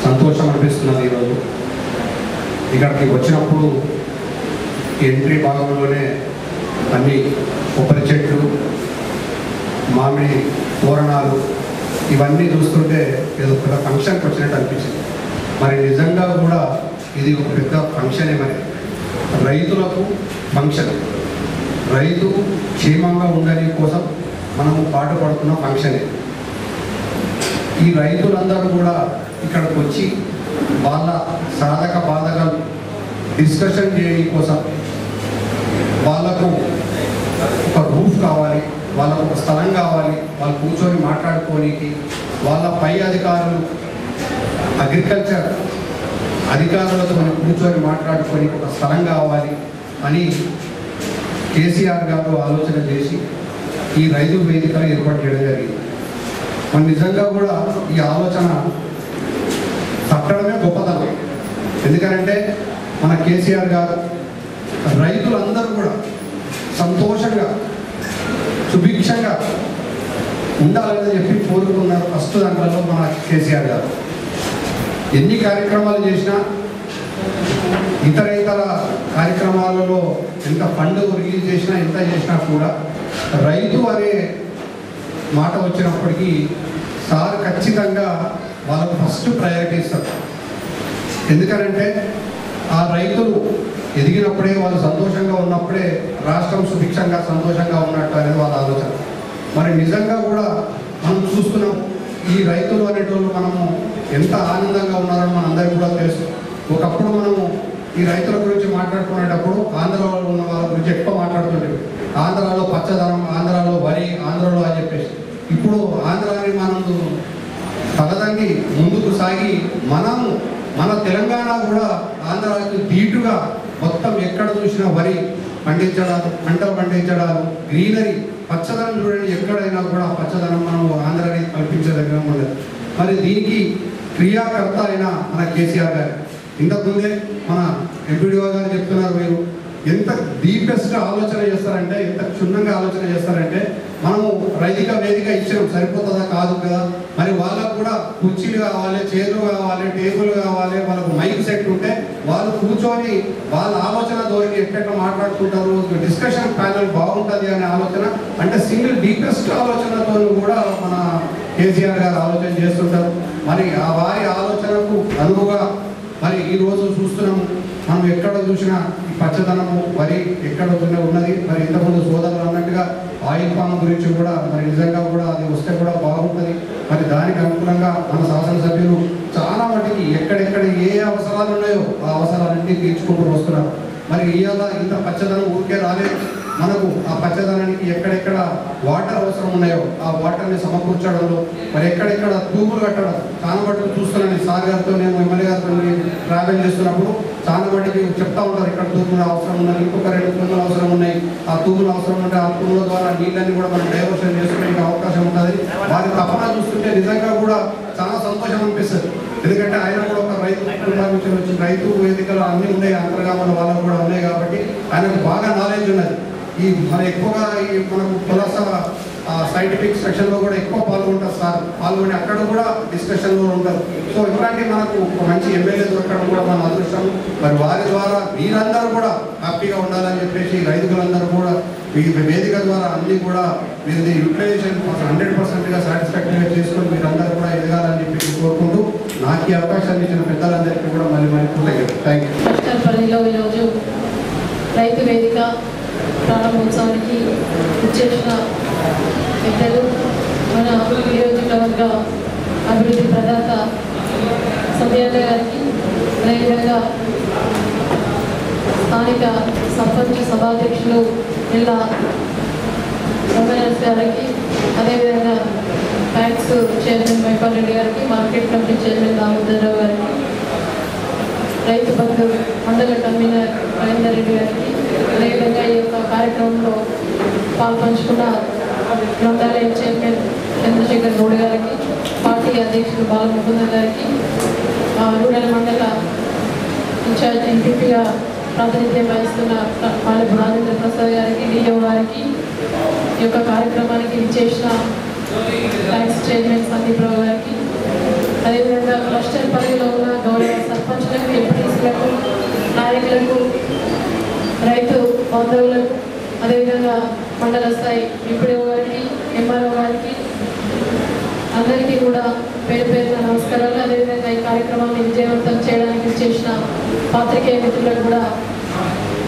సంతోషం అనిపిస్తున్నది ఈరోజు ఇక్కడికి వచ్చినప్పుడు. ఎంట్రీ భాగంలోనే అన్ని కొబ్బరి చెట్లు, మామిడి తోరణాలు ఇవన్నీ చూస్తుంటే ఏదో పెద్ద ఫంక్షన్కి వచ్చినట్టు అనిపించింది. మరి నిజంగా కూడా ఇది ఒక పెద్ద ఫంక్షనే. మరి రైతులకు ఫంక్షన్, రైతు క్షేమంగా ఉండని కోసం మనము పాటుపడుతున్న ఫంక్షనే. ఈ రైతులందరూ కూడా ఇక్కడికి వచ్చి వాళ్ళ సాధక బాధకాలు డిస్కషన్ చేయడం కోసం వాళ్ళకు ఒక రూఫ్ కావాలి, వాళ్ళకు ఒక స్థలం కావాలి, వాళ్ళు కూర్చొని మాట్లాడుకోనికి, వాళ్ళ పై అధికారులు అగ్రికల్చర్ అధికారులతో మనం కూర్చొని మాట్లాడుకొని ఒక స్థలం కావాలి అని కేసీఆర్ గారు ఆలోచన చేసి ఈ రైతు వేదికలు ఏర్పాటు చేయడం జరిగింది. మన నిజంగా కూడా ఈ ఆలోచన తప్పడమే గొప్పతనం. ఎందుకంటే మన కేసీఆర్ గారు రైతులందరూ కూడా సంతోషంగా సుభిక్షంగా ఉండాలని చెప్పి కోరుకున్నారు. ఫస్ట్ దాంట్లో మన కేసీఆర్ గారు ఎన్ని కార్యక్రమాలు చేసినా, ఇతర కార్యక్రమాలలో ఎంత ఫండ్ రిలీజ్ చేసినా, ఎంత చేసినా కూడా రైతు అనే మాట వచ్చినప్పటికీ సార్ ఖచ్చితంగా వాళ్ళకు ఫస్ట్ ప్రయారిటీ ఇస్తారు. ఎందుకనంటే ఆ రైతులు ఎదిగినప్పుడే, వాళ్ళు సంతోషంగా ఉన్నప్పుడే రాష్ట్రం సుభిక్షంగా సంతోషంగా ఉన్నట్టు అనేది వాళ్ళ ఆలోచన. మరి నిజంగా కూడా మనం చూస్తున్నాం, ఈ రైతులు అనేటోళ్ళు మనము ఎంత ఆనందంగా ఉన్నారో మనందరికీ కూడా తెలుసు. ఒకప్పుడు మనము ఈ రైతుల గురించి మాట్లాడుకునేటప్పుడు ఆంధ్రాలో ఉన్న వాళ్ళ గురించి ఎక్కువ మాట్లాడుతుంటారు. ఆంధ్రాలో పచ్చదనం, ఆంధ్రాలో వరి, ఆంధ్రాలో అని చెప్పేసి. ఇప్పుడు ఆంధ్రాని మనం పగదండి ముందుకు సాగి మనము మన తెలంగాణ కూడా ఆంధ్రాకి ధీటుగా మొత్తం ఎక్కడ చూసినా వరి పండించడాలు, పంటలు పండించడాలు, గ్రీనరీ, పచ్చదనం చూడండి. ఎక్కడైనా కూడా పచ్చదనం మనం ఆంధ్రాని కల్పించదగ్గర ఉన్నది. మరి దీనికి క్రియాకర్త అయిన మన కేసీఆర్ గారు, ఇంతకుముందే మన ఎంపీడీఓ గారు చెప్తున్నారు, మీరు ఎంత డీపెస్ట్ ఆలోచన చేస్తారంటే, ఎంత క్షుణ్ణంగా ఆలోచన చేస్తారంటే, మనము రైతిక వేదిక ఇచ్చినాం, సరిపోతుందా కాదు కదా. మరి వాళ్ళకు కూడా కుర్చీలు కావాలి, చైర్లు కావాలి, టేబుల్ కావాలి, వాళ్ళకు మైక్ సెట్ ఉంటే వాళ్ళు కూర్చొని వాళ్ళ ఆలోచన ధోరణి ఎట్లా మాట్లాడుకుంటారు, డిస్కషన్ ప్యానల్ బాగుంటుంది అనే ఆలోచన, అంటే సింగిల్ డీపెస్ట్ ఆలోచనతో కూడా మన కేసీఆర్ గారు ఆలోచన చేస్తుంటారు. మరి ఆ వారి ఆలోచనకు అనువుగా మరి ఈరోజు చూస్తున్నాము, మనం ఎక్కడ చూసినా ఈ పచ్చదనము, వరి ఎక్కడ ఉన్నది. మరి ఇంతకుముందు సోదరులు అన్నట్టుగా ఆయిల్ పామ్ గురించి కూడా మరి నిజంగా కూడా అది వస్తే కూడా బాగుంటుంది. మరి దానికి అనుకూలంగా మన శాసనసభ్యులు చాలా మటుకి ఎక్కడెక్కడ ఏ అవసరాలు ఉన్నాయో ఆ అవసరాలన్నీ తీర్చుకుంటూ వస్తున్నారు. మరి ఇవాళ ఇంత పచ్చదనం ఊరికే రాలేదు. మనకు ఆ పచ్చదనానికి ఎక్కడెక్కడ వాటర్ అవసరం ఉన్నాయో ఆ వాటర్ని సమకూర్చడంలో, మరి ఎక్కడెక్కడ తూములు కట్టడం, చాలా మటుకు చూస్తున్నాను. సార్ గారితో నేను ఎమ్మెల్యే గారితో ట్రావెల్ చేస్తున్నప్పుడు చాలా మటుకు చెప్తా ఉంటారు, ఇక్కడ తూములు అవసరం ఉన్నాయి, ఇంకొక 2 తూములు అవసరం ఉన్నాయి. ఆ తూములు అవసరం ఉంటే ఆ తూముల ద్వారా నీళ్ళని కూడా మనం డైవర్షన్ చేసుకునే అవకాశం ఉంటుంది. వారి తపన చూస్తుంటే నిజంగా కూడా చాలా సంతోషం అనిపిస్తుంది. ఎందుకంటే ఆయన కూడా ఒక రైతు కుటుంబం నుంచి వచ్చిన, రైతు వేదికలు అన్నీ ఉన్నాయి, అంతర్గామల వాళ్ళకు కూడా ఉన్నాయి కాబట్టి ఆయనకు బాగా నాలెడ్జ్ ఉన్నది. ఈ మన ఎక్కువగా ఈ మనకు పులస సైంటిఫిక్ సెక్షన్లో కూడా ఎక్కువ పాల్గొంటారు సార్, పాల్గొని అక్కడ కూడా డిస్కషన్లో ఉంటారు. సో ఇట్లాంటి మనకు ఒక మంచి ఎమ్మెల్యే దొరకడం కూడా మన అదృష్టం. మరి వారి ద్వారా మీరందరూ కూడా హ్యాపీగా ఉండాలని చెప్పేసి రైతులందరూ కూడా ఈ వేదిక ద్వారా అన్నీ కూడా మీరు యూటిలైజేషన్ 100%గా సాటిస్ఫాక్టరీగా చేసుకొని మీరందరూ కూడా ఎదగాలని చెప్పి కోరుకుంటూ నాకు ఈ అవకాశాన్ని ఇచ్చిన పెద్దలందరికీ కూడా మళ్ళీ థ్యాంక్ యూ. పరిధిలో ఈరోజు రైతు వేదిక ప్రారంభోత్సవానికి ఇచ్చేసిన పెద్దలు, మన నియోజకవర్గ అభివృద్ధి ప్రదాత సంజయ్ గారికి, అదేవిధంగా స్థానిక సర్పంచ్ సభాధ్యక్షులు జిల్లా గవర్నర్స్ గారికి, అదేవిధంగా బ్యాంక్స్ చైర్మన్ మైపాల్ రెడ్డి గారికి, మార్కెట్ కమిటీ చైర్మన్ దామోదరరావు గారికి, రైతు బంధు మండల కన్వీనర్ రవీందర్ రెడ్డి గారికి, అదేవిధంగా ఈ యొక్క కార్యక్రమంలో పాల్పంచుకున్న గ్రంథాలయం చైర్మన్ చంద్రశేఖర్ గౌడ్ గారికి, పార్టీ అధ్యక్షుడు బాలముకుంద గారికి, రూరల్ మండల ఇన్ఛార్జ్ ఎంపీపీగా ప్రాతినిధ్యం వహిస్తున్న పాలెపు రాజేంద్ర ప్రసాద్ గారికి, డిఓ గారికి, ఈ యొక్క కార్యక్రమానికి విచ్చేసిన ట్యాక్స్ చైర్మన్ సందీప్రావు గారికి, అదేవిధంగా క్లస్టర్ పరిధిలో ఉన్న గౌరవ సర్పంచులకు, ఎంపీటీసీలకు, నాయకులకు, రైతు బాంధవులకు, అదేవిధంగా మండల స్థాయి ఎంపీడీఓ గారికి, ఎంఆర్ఓ గారికి అందరికీ కూడా పేరు పేరున నమస్కారాలు. అదేవిధంగా ఈ కార్యక్రమాన్ని విజయవంతం చేయడానికి చేసిన పాత్రికేయ మిత్రులకు కూడా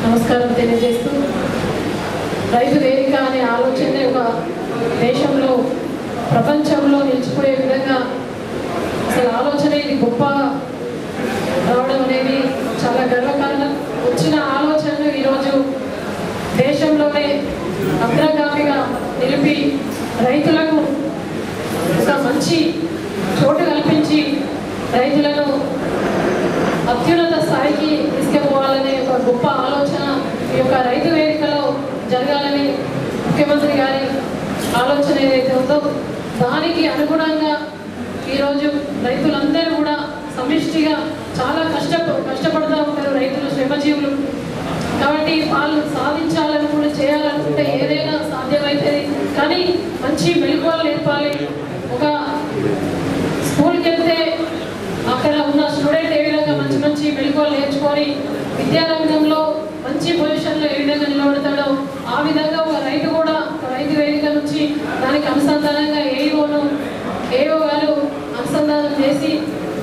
నమస్కారం తెలియజేస్తూ, రైతు వేదిక అనే ఆలోచన ఒక దేశంలో ప్రపంచంలో నిలిచిపోయే విధంగా అసలు ఆలోచన ఇది గొప్ప రావడం అనేది చాలా గర్వకారణం. వచ్చిన ఆలోచనను ఈరోజు దేశంలోనే అగ్రగామిగా నిలిపి రైతులకు ఒక మంచి చోటు కల్పించి రైతులను అత్యున్నత స్థాయికి తీసుకుపోవాలనే ఒక గొప్ప ఆలోచన ఈ యొక్క రైతు వేదికలో జరగాలని ముఖ్యమంత్రి గారి ఆలోచన ఏదైతే ఉందో దానికి అనుగుణంగా ఈరోజు రైతులందరూ కూడా సమిష్టిగా చాలా కష్టపడుతూ ఉంటారు. రైతులు శ్రమజీవులు కాబట్టి వాళ్ళు సాధించాలని కూడా చేయాలనుకుంటే ఏదైనా సాధ్యమవుతుంది. కానీ మంచి మెలకువలు నేర్పాలి. ఒక స్కూల్కి వెళ్తే అక్కడ ఉన్న స్టూడెంట్ ఏ విధంగా మంచి మంచి మెలకువలు నేర్చుకొని విద్యారంగంలో మంచి పొజిషన్లో ఏ విధంగా నిలబడతాడో ఆ విధంగా ఒక రైతు కూడా రైతు వేదిక నుంచి దానికి అనుసంధానంగా ఏఓ గారు అనుసంధానం చేసి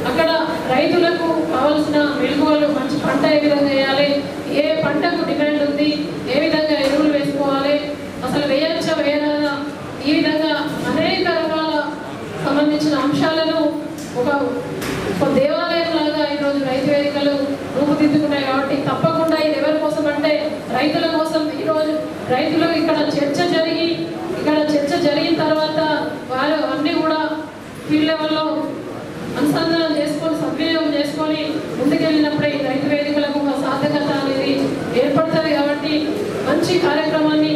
అక్కడ రైతులకు కావాల్సిన మెలకువలు, మంచి పంట ఏ విధంగా వేయాలి, ఏ పంటకు డిమాండ్ ఉంది, ఏ విధంగా ఎరువులు వేసుకోవాలి, అసలు వేయచ్చా వేయాలా, ఈ విధంగా అనేక రకాల సంబంధించిన అంశాలను ఒక దేవాలయం లాగా ఈరోజు రైతు వేదికలు రూపుదిద్దుకున్నాయి. కాబట్టి తప్పకుండా ఇది ఎవరి కోసం అంటే రైతుల కోసం. ఈరోజు రైతులు ఇక్కడ చర్చ జరిగిన తర్వాత వారు అన్నీ కూడా ఫీల్డ్ లెవెల్లో అనుసంధానం చేసుకొని సద్వినియోగం చేసుకొని ముందుకెళ్ళినప్పుడే ఈ రైతు వేదికలకు ఒక సార్థకత అనేది ఏర్పడుతుంది. కాబట్టి మంచి కార్యక్రమాన్ని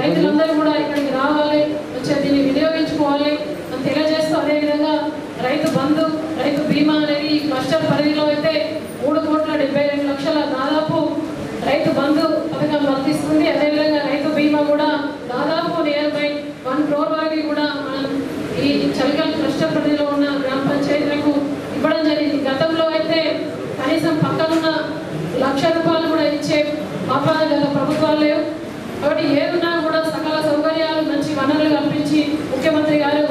రైతులందరూ కూడా ఇక్కడికి రావాలి, వచ్చి దీన్ని వినియోగించుకోవాలి అని తెలియజేస్తూ, అదేవిధంగా రైతు బంధు, రైతు బీమా అనేది క్లస్టర్ పరిధిలో అయితే 3,72,00,000 దాదాపు రైతు బంధు పథకం వర్తిస్తుంది. అదేవిధంగా రైతు బీమా కూడా దాదాపు నియర్బై 1 crore వరకు కూడా మనం ఈ చలికల్ క్లస్టర్ పరిధిలో ఉన్న గ్రామ పంచాయతీలకు ఇవ్వడం జరిగింది. గతంలో అయితే కనీసం పక్కనున్న ₹1,00,000 కూడా ఇచ్చే పాపాన గత ప్రభుత్వాలు లేవు. కాబట్టి ఏదున్నా కూడా సకల సౌకర్యాలు, మంచి వనరులు కల్పించి ముఖ్యమంత్రి గారు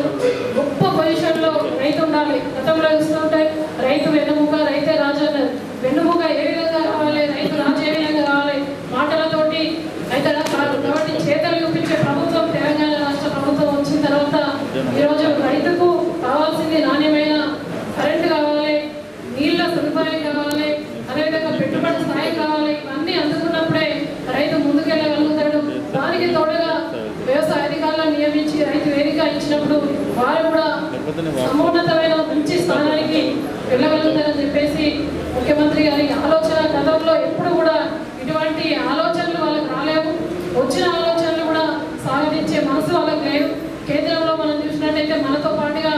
గొప్ప పొజిషన్లో రైతు ఉండాలి. గతంలో ఇస్తుంటే రైతు వెన్నుముక, రైతే రాజు అన్నారు. వెన్నుముక ఏ విధంగా కావాలి, రైతు రాజు ఏ విధంగా కావాలి, మాటలతోటి అయితే కాదు. కాబట్టి చేతలు చూపించే ప్రభుత్వం తెలంగాణ రాష్ట్ర ప్రభుత్వం వచ్చిన తర్వాత ఈరోజు రైతుకు కావాల్సింది నాణ్యమైన కరెంటు కావాలి, నీళ్ళ సదుపాయం కావాలి, అదేవిధంగా పెట్టుబడి స్థాయి కావాలి. ఇవన్నీ అందుకున్నప్పుడే రైతు ముందుకెళ్ళగలుగుతాడు. దానికి తోడుగా వ్యవసాయ అధికారులను నియమించి రైతు వేదిక ఇచ్చినప్పుడు వారు కూడా సమున్నతమైన మంచి స్థానానికి వెళ్ళగలుగుతారని చెప్పేసి ముఖ్యమంత్రి గారి ఆలోచన. గతంలో ఎప్పుడు కూడా ఇటువంటి ఆలోచనలు వాళ్ళకి రాలేవు. వచ్చిన ఆలోచనలు కూడా సాధించే మనసు వాళ్ళకి లేదు. కేంద్రంలో మనం చూసినట్టయితే మనతో పాటుగా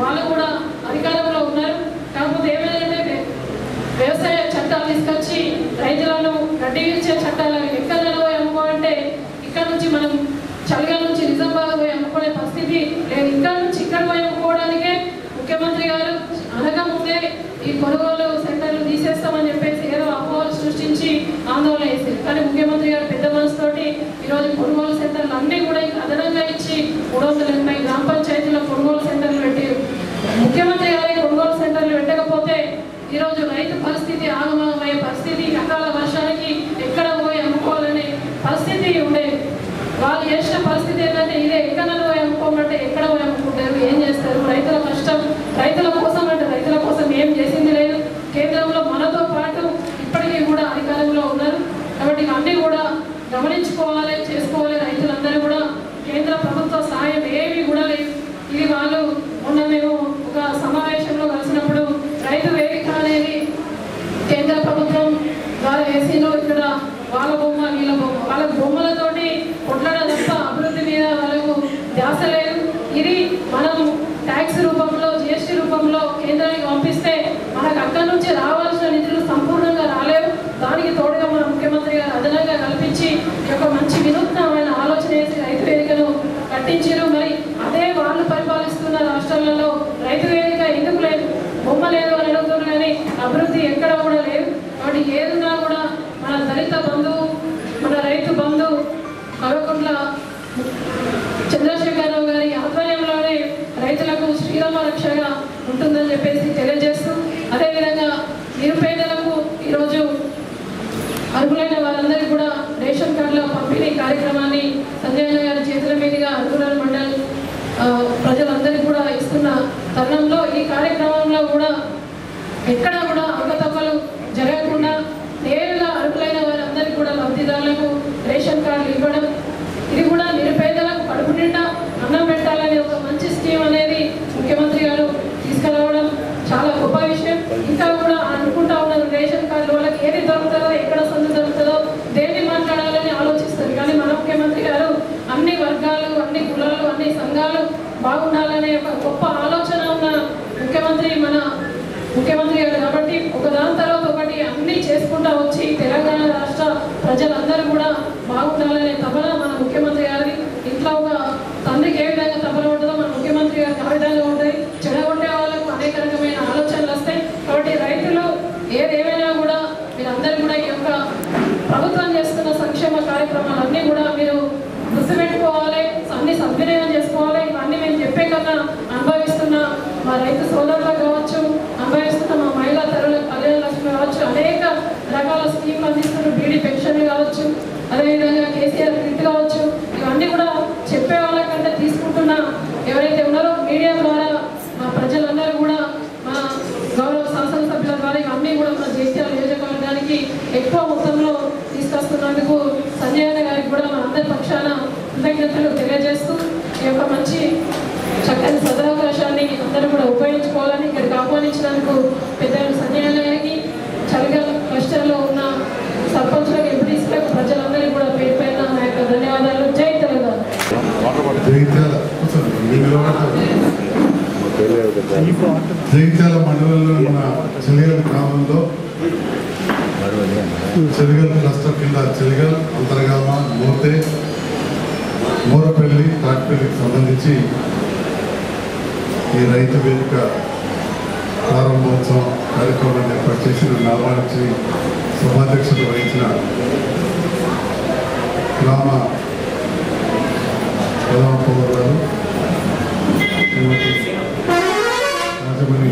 వాళ్ళు కూడా అధికారంలో ఉన్నారు. కాకపోతే ఏమైందంటే వ్యవసాయ చట్టాలు తీసుకొచ్చి రైతులను గడ్డిగించే చట్టాలు ఎక్కడైనా పోయి అమ్ముకోవాలంటే ఇక్కడ నుంచి మనం చలిగా నుంచి నిజామాబాద్ పోయి అమ్ముకునే పరిస్థితి లేదు. ఇక్కడ నుంచి ఇక్కడ పోయి అమ్ముకోవడానికే ముఖ్యమంత్రి గారు అనగా ముందే ఈ కొనుగోలు సెంటర్లు తీసేస్తామని చెప్పేసి ఏదో అపోహలు సృష్టించి ఆందోళన చేసింది. కానీ ముఖ్యమంత్రి గారు పెద్ద మనసుతోటి ఈరోజు కొనుగోలు సెంటర్లు అన్నీ కూడా అదనంగా ఇచ్చి 380 గ్రామ పంచాయతీలో కొనుగోలు సెంటర్లు పెట్టి ముఖ్యమంత్రి గారి కొనుగోలు సెంటర్లు పెట్టకపోతే ఈరోజు రైతు పరిస్థితి ఆగమయ్యే పరిస్థితి, అకాల వర్షానికి ఎక్కడ పోయి అమ్ముకోవాలనే పరిస్థితి ఉండేది. వాళ్ళు చేసిన పరిస్థితి ఏంటంటే ఇదే ఎక్కడన్నా పోయి అమ్ముకోమంటే ఎక్కడ పోయి అమ్ముకుంటారు, ఏం చేస్తారు, రైతుల కష్టం రైతుల కోసం అంటే రైతుల కోసం ఏం చేసింది లేదు. కేంద్రంలో మనతో పాటు ఇప్పటికీ కూడా అధికారంలో ఉన్నారు. కాబట్టి ఇవన్నీ కూడా గమనించుకోవాలి, చేసుకోవాలి. రైతులందరూ కూడా ఏసీలో ఇక్కడ వాళ్ళ బొమ్మ వీళ్ళ బొమ్మ వాళ్ళ బొమ్మలతోటి కొట్లాడ తప్ప అభివృద్ధి మీద వాళ్ళకు ధ్యాస లేదు. ఇది మనం ట్యాక్స్ రూపంలో జిఎస్టీ రూపంలో కేంద్రానికి పంపిస్తే మనకు అక్కడి నుంచి రావాల్సిన నిధులు సంపూర్ణంగా రాలేవు. దానికి తోడుగా మన ముఖ్యమంత్రి గారు అదనంగా కల్పించి ఒక మంచి వినూత్నమైన ఆలోచన చేసి రైతు వేదికను కట్టించారు. మరి అదే వాళ్ళు పరిపాలిస్తున్న రాష్ట్రాలలో రైతు వేదిక ఎందుకు లేదు, బొమ్మ లేదు అని అడుగుతున్నారు కానీ అభివృద్ధి ఎక్కడ కూడా లేదు. కాబట్టి ఏదున్నా కూడా మన దళిత బంధువు మన రైతు బంధువు కల్వకుంట్ల చంద్రశేఖరరావు గారి ఆధ్వర్యంలోనే రైతులకు శ్రీరామ రక్షగా ఉంటుందని చెప్పేసి తెలియజేస్తూ, అదేవిధంగా నిరుపేదలకు ఈరోజు అర్హులైన వారందరికీ కూడా రేషన్ కార్డుల పంపిణీ కార్యక్రమాన్ని సంజయ్ గారి చేతుల మీదుగా అర్హుల మండల్ ప్రజలందరికీ కూడా ఇస్తున్న తరుణంలో ఈ కార్యక్రమంలో కూడా ఎక్కడ కూడా అవకతవకలు జరగకుండా నేరుగా అర్హులైన వారందరికీ కూడా లబ్ధిదారులకు రేషన్ కార్డులు ఇవ్వడం, ఇది కూడా నిరుపేదలకు కడుపు నిండా అన్నం పెట్టాలనే ఒక మంచి స్కీమ్ అనేది ముఖ్యమంత్రి గారు తీసుకురావడం చాలా గొప్ప విషయం. ఇంకా కూడా అనుకుంటా ఉన్నారు రేషన్ కార్డులు వాళ్ళకి ఏది దొరుకుతుందో ఎక్కడ సందు దొరుకుతుందో దేన్ని మాట్లాడాలని ఆలోచిస్తారు. కానీ మన ముఖ్యమంత్రి గారు అన్ని వర్గాలు అన్ని కులాలు అన్ని సంఘాలు బాగుండాలనే ఒక గొప్ప ఆలోచన ఉన్న ముఖ్యమంత్రి గారు కాబట్టి ఒకదాని తర్వాత ఒకటి అన్ని చేసుకుంటా వచ్చి తెలంగాణ రాష్ట్ర ప్రజలందరూ కూడా బాగుండాలనే తపన మన ముఖ్యమంత్రి గారిది. ఇంట్లో ఒక తండ్రికి ఏ విధంగా తపన ఉంటుందో మన ముఖ్యమంత్రి గారికి ఆ విధంగా ఉంటాయి. చెడగొట్టే వాళ్ళకు అనేక రకమైన ఆలోచనలు వస్తాయి. కాబట్టి రైతులు ఏదేమైనా కూడా మీరందరూ కూడా ఈ యొక్క ప్రభుత్వం చేస్తున్న సంక్షేమ కార్యక్రమాలన్నీ కూడా మీరు గుర్తుపెట్టుకోవాలి, అన్ని సద్వినియోగం చేసుకోవాలి. ఇవన్నీ మేము చెప్పే కన్నా అనుభవిస్తున్న మా రైతు సోదరులకు కావచ్చు, అనుభవిస్తున్న మా మహిళా తరుల కళ్యాణ లక్ష్మి కావచ్చు, అనేక రకాల స్కీమ్లు అందిస్తున్న బీడీ పెన్షన్ కావచ్చు, అదేవిధంగా కేసీఆర్ కిట్ కావచ్చు, ఇవన్నీ కూడా చెప్పే వాళ్ళకంటే తీసుకుంటున్న ఎవరైతే ఉన్నారో మీడియా ద్వారా మా ప్రజలందరూ కూడా మా గౌరవ శాసనసభ్యుల ద్వారా ఇవన్నీ కూడా మన జగిత్యాల నియోజకవర్గానికి ఎక్కువ మొత్తంలో తీసుకొస్తున్నందుకు సంజయ్ గారికి కూడా మన అందరి పక్షాన కృతజ్ఞతలు తెలియజేస్తూ ఈ యొక్క మంచి చక్కని సదవకాశాన్ని అందరూ కూడా ఉపయోగించుకోవాలని ఇక్కడికి ఆహ్వానించినందుకు పెద్దలు సంజయ్ గారికి, చలిగల క్లస్టర్లో ఉన్న సర్పంచులకు ఎంపీటీసీలకు ప్రజలందరికీ కూడా పేరు పైన నా యొక్క ధన్యవాదాలు. జై తెలంగాణ. జగిత్యాల మండలంలో ఉన్న చెలిగల్ గ్రామంలో చెలిగల్ క్లస్టర్ కింద చెలిగల్, అంతర్గామ, మోతే, మోరపల్లి, తాటిపల్లికి సంబంధించి ఈ రైతు వేదిక ప్రారంభోత్సవం కార్యక్రమాన్ని ఏర్పాటు చేసిన నామానికి సభాధ్యక్షత వహించిన గ్రామ ప్రధాన పౌరులు శ్రీమతి రాజమణి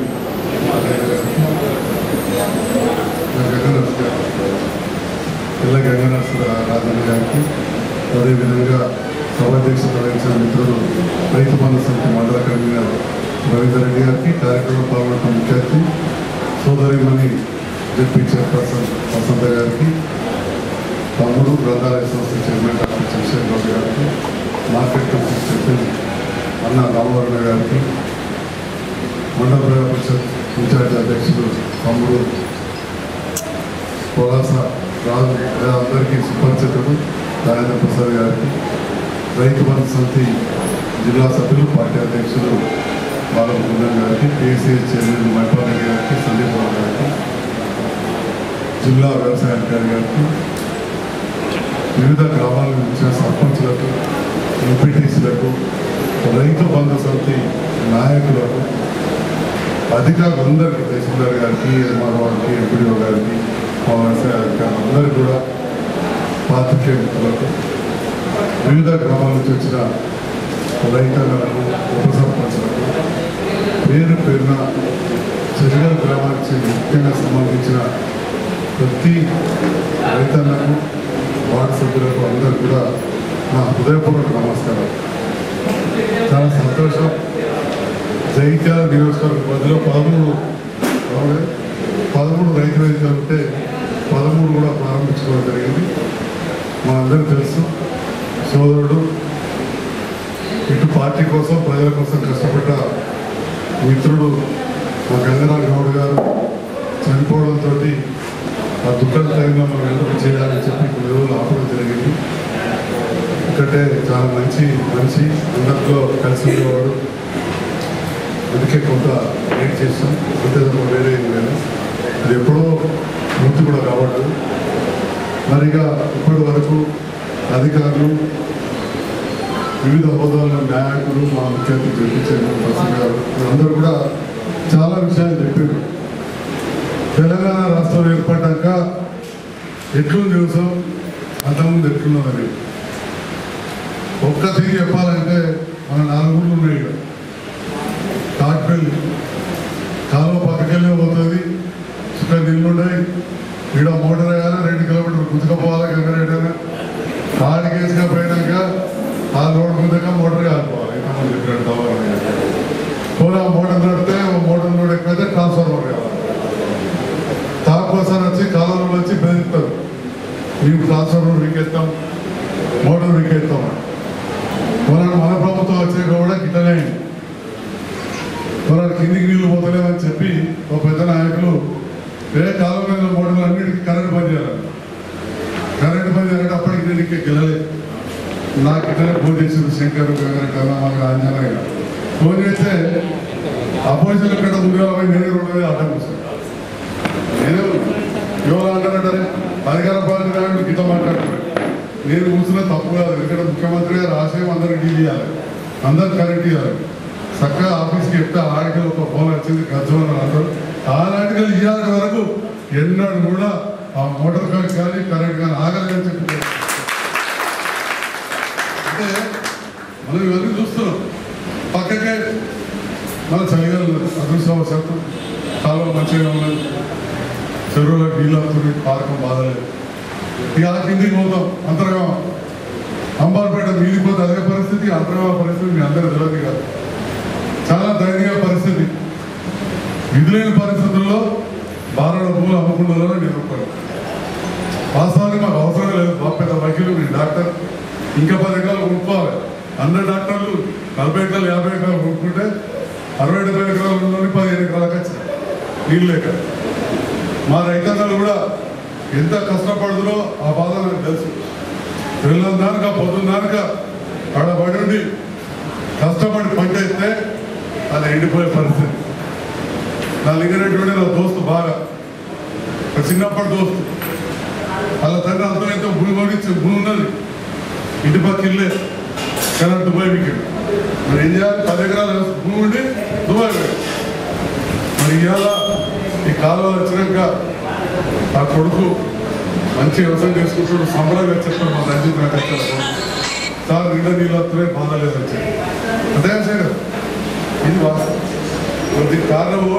పిల్ల గంగనరస రాజన్న గారికి, అదేవిధంగా సభాధ్యక్షత వహించిన మిత్రులు రైతు బంధు సమితి మండల కన్వీనర్ రవీందర్ రెడ్డి గారికి, కార్యక్రమం పాల్గొన్న ముఖ్య అతిథి సోదరిమణి డిప్యూటీ చైర్పర్సన్ వసంత గారికి, తమ్ముడు గ్రంథాలయ సంస్థ చైర్మన్ డాక్టర్ చంద్రశేఖరరావు గారికి, మార్కెట్ కమిటీ చైర్మన్ అన్న రామవరణ గారికి, మండల ప్రజా పరిషత్ ఇన్ఛార్జ్ అధ్యక్షుడు తమ్ముడు పొలాస రాజు, అందరికీ సుపరిచితుడు రాజేంద్ర ప్రసాద్ గారికి, రైతు బంధు సమితి జిల్లా సభ్యులు పార్టీ అధ్యక్షులు బాలముకుందన్ గారికి, పిఎస్సిఎస్ చైర్మన్ మైపాల్ రెడ్డి గారికి, సందీప్ రావు గారికి, జిల్లా వ్యవసాయ అధికారి గారికి, వివిధ గ్రామాల నుంచి సర్పంచులకు, ఎంపీటీసీలకు, రైతు బంధు సమితి నాయకులకు, అధికారులందరికీ, తహసీల్దార్ గారికి, ఎంఆర్ఓ గారికి, ఎంపీడీఓ గారికి, మా వ్యవసాయ అధికారులు అందరికీ కూడా పాత్రికేయ మిత్రులకు, వివిధ గ్రామాల నుంచి వచ్చిన రైతన్నలకు, ఉప సర్పంచులకు పేరు పేరున చెలిగల్ గ్రామానికి ముఖ్యంగా సంబంధించిన ప్రతి రైతన్నకు, వార్డు సభ్యులకు అందరూ కూడా నా హృదయపూర్వక నమస్కారం. చాలా సంతోషం. జగిత్యాల నియోజకవర్గ పరిధిలో 13 రైతు వేదికలు ఉంటే 13 కూడా ప్రారంభించుకోవడం జరిగింది. మా అందరికీ తెలుసు, సోదరుడు ఇటు పార్టీ కోసం ప్రజల కోసం కష్టపడ్డ మిత్రుడు మా గంగరాజ్ గౌడ్ గారు చనిపోవడంతో ఆ దుఃఖంగా మనం ఎందుకు చేయాలని చెప్పి కొన్ని రోజులు ఆపడం జరిగింది. ఎందుకంటే చాలా మంచి మనిషి, అందరితో కలిసి ఉండేవాడు. అందుకే కొంత లేట్ చేస్తాం, అంతే తప్ప వేరే ఏం లేదు. అది ఎప్పుడో వృత్తి కూడా కావద్దు. మరిగా ఇప్పటి వరకు అధికారులు, వివిధ హోదాల నాయకులు, మా ముఖ్యమంత్రి జడ్పించారు ప్రసన్న గారు, అందరూ కూడా చాలా విషయాలు చెప్పారు. తెలంగాణ రాష్ట్రం ఏర్పడ్డాక ఎట్లుంది వ్యవసాయం, అంతకుముందు ఎట్లున్నదని ఒక్క తిరిగి చెప్పాలంటే మన 4 ఊళ్ళు ఉన్నాయి. ఇక్కడ కాట్పల్లి కాలువ పక్కకెళ్ళే పోతుంది, చుక్క నీళ్ళు ఉన్నాయి. ఇక్కడ మోటార్ వేయాలి, 2 కిలోమీటర్లు గుంజుకపోవాలి. గంగారెడ్డి ఆడికి వేసుకపోయినాక ఆ రోడ్డు గుంజక మోటార్ కాలిపోవాలి. ఇంతమంది చెప్పినట్టు కావాలి. పోలా మోటార్ నడితే మోటార్ రోడ్ ఎక్కడైతే ట్రాన్స్ఫార్మర్ కావాలి. తాకోసారి వచ్చి కాలంలో వచ్చి బెదిరిస్తారు, మేము ట్రాన్స్ఫార్మర్ వీకెత్తాం, మోటార్ వీకెత్తాం. మన ప్రభుత్వం వచ్చాక కూడా గిట్టనే కిందికి నీళ్ళు పోతలేమని చెప్పి ఒక పెద్ద నాయకులు కాలం మీద మోటార్లు అన్నిటికీ కరెంట్ బంద్ చేయాలి. కరెంట్ బంద్ చేయాలంటే అప్పటికి నేను ఇంకా గెలలేదు. నాకు ఇట్లనే ఫోన్ చేసింది శంకర్ మాకు ఆంజనేయ ఫోన్ చేస్తే అపోజిషన్ ఎక్కడ ముందుగా నేనే రోడ్డు అడ్డం కూర్చొని నేను ఎవరు అంటారంటారే అధికార పార్టీ నాయకులు గిట్ట మాట్లాడుతున్నాడు. నేను కూర్చున్న తప్పు కాదు. ఇక్కడ ముఖ్యమంత్రి గారు ఆశయం అందరికి డీల్ చేయాలి, అందరికి కరెంట్ ఇవ్వాలి. చక్కగా ఆఫీస్కి చెప్తే ఆడికి ఒక ఫోన్ వచ్చింది గజ్జమని అంటారు. ఆనాటికి ఇవాళ వరకు ఎన్నాడు కూడా ఆ మోటార్ కార్డు కానీ కరెంట్ కానీ ఆగలని చెప్పి అంటే మనం ఇవన్నీ చూస్తున్నాం. పక్కకే మన చలిగాలు అదృష్టవశాత్తు చాలా మంచిగా ఉన్నది. చెరువులకు నీళ్ళు అవుతుంది, పార్కం బాధలేదు. ఇక ఆ కిందికి పోతాం అంతర్గా అంబార్పేట మీదికి పోతే అదే పరిస్థితి, అంతర్గా పరిస్థితి మీ అందరూ తెలియదు కాదు. చాలా దయనీయ పరిస్థితి. విధులైన పరిస్థితుల్లో బారణ భూములు అమ్ముకుంటున్నా నిరూపణ. వాస్తవానికి మాకు అవసరం లేదు. మా పెద్ద వైద్యులు, మీ డాక్టర్ ఇంకా 10 ఎకరాలు కొనుక్కోవాలి. 100 డాక్టర్లు 40 ఎకరాలు 50 ఎకరాలు కొనుక్కుంటే 60-70 ఎకరాలు ఉన్నోని 15 ఎకరాలకు వచ్చింది నీళ్ళు లేక. మా రైతన్నలు కూడా ఎంత కష్టపడుతుందో ఆ బాధ నాకు తెలుసు. వెళ్ళందాక పొద్దున్నాక ఆడబడి ఉండి కష్టపడి పంట ఇస్తే అది ఎండిపోయే పరిస్థితి. నా లింగరెడ్డి నా దోస్తు బాగా చిన్నప్పటి దోస్తు. వాళ్ళ తండ్రి అంతమైతే భూమి కొనిచ్చి భూమి ఉన్నది, ఇంటి పక్క ఇల్లే కరెంట్ దుబాయ్ వీకెండ్. మరి ఏం చేయాలి? 10 ఎకరాలు భూమి ఉండి దుబాయ్ పోయాడు. మరి ఇవాళ ఈ కాలువ వచ్చినాక ఆ కొడుకు మంచి వ్యవసాయం చేసుకుంటాడు, సంబరంగా చెప్తాడు. మా రంజిత్ నాకు సార్ నిండా నీళ్ళు వస్తున్నాయి, బాధ లేదని చెప్పి అంతే సార్. ఇది వాస్తవం. దీనికి కారణము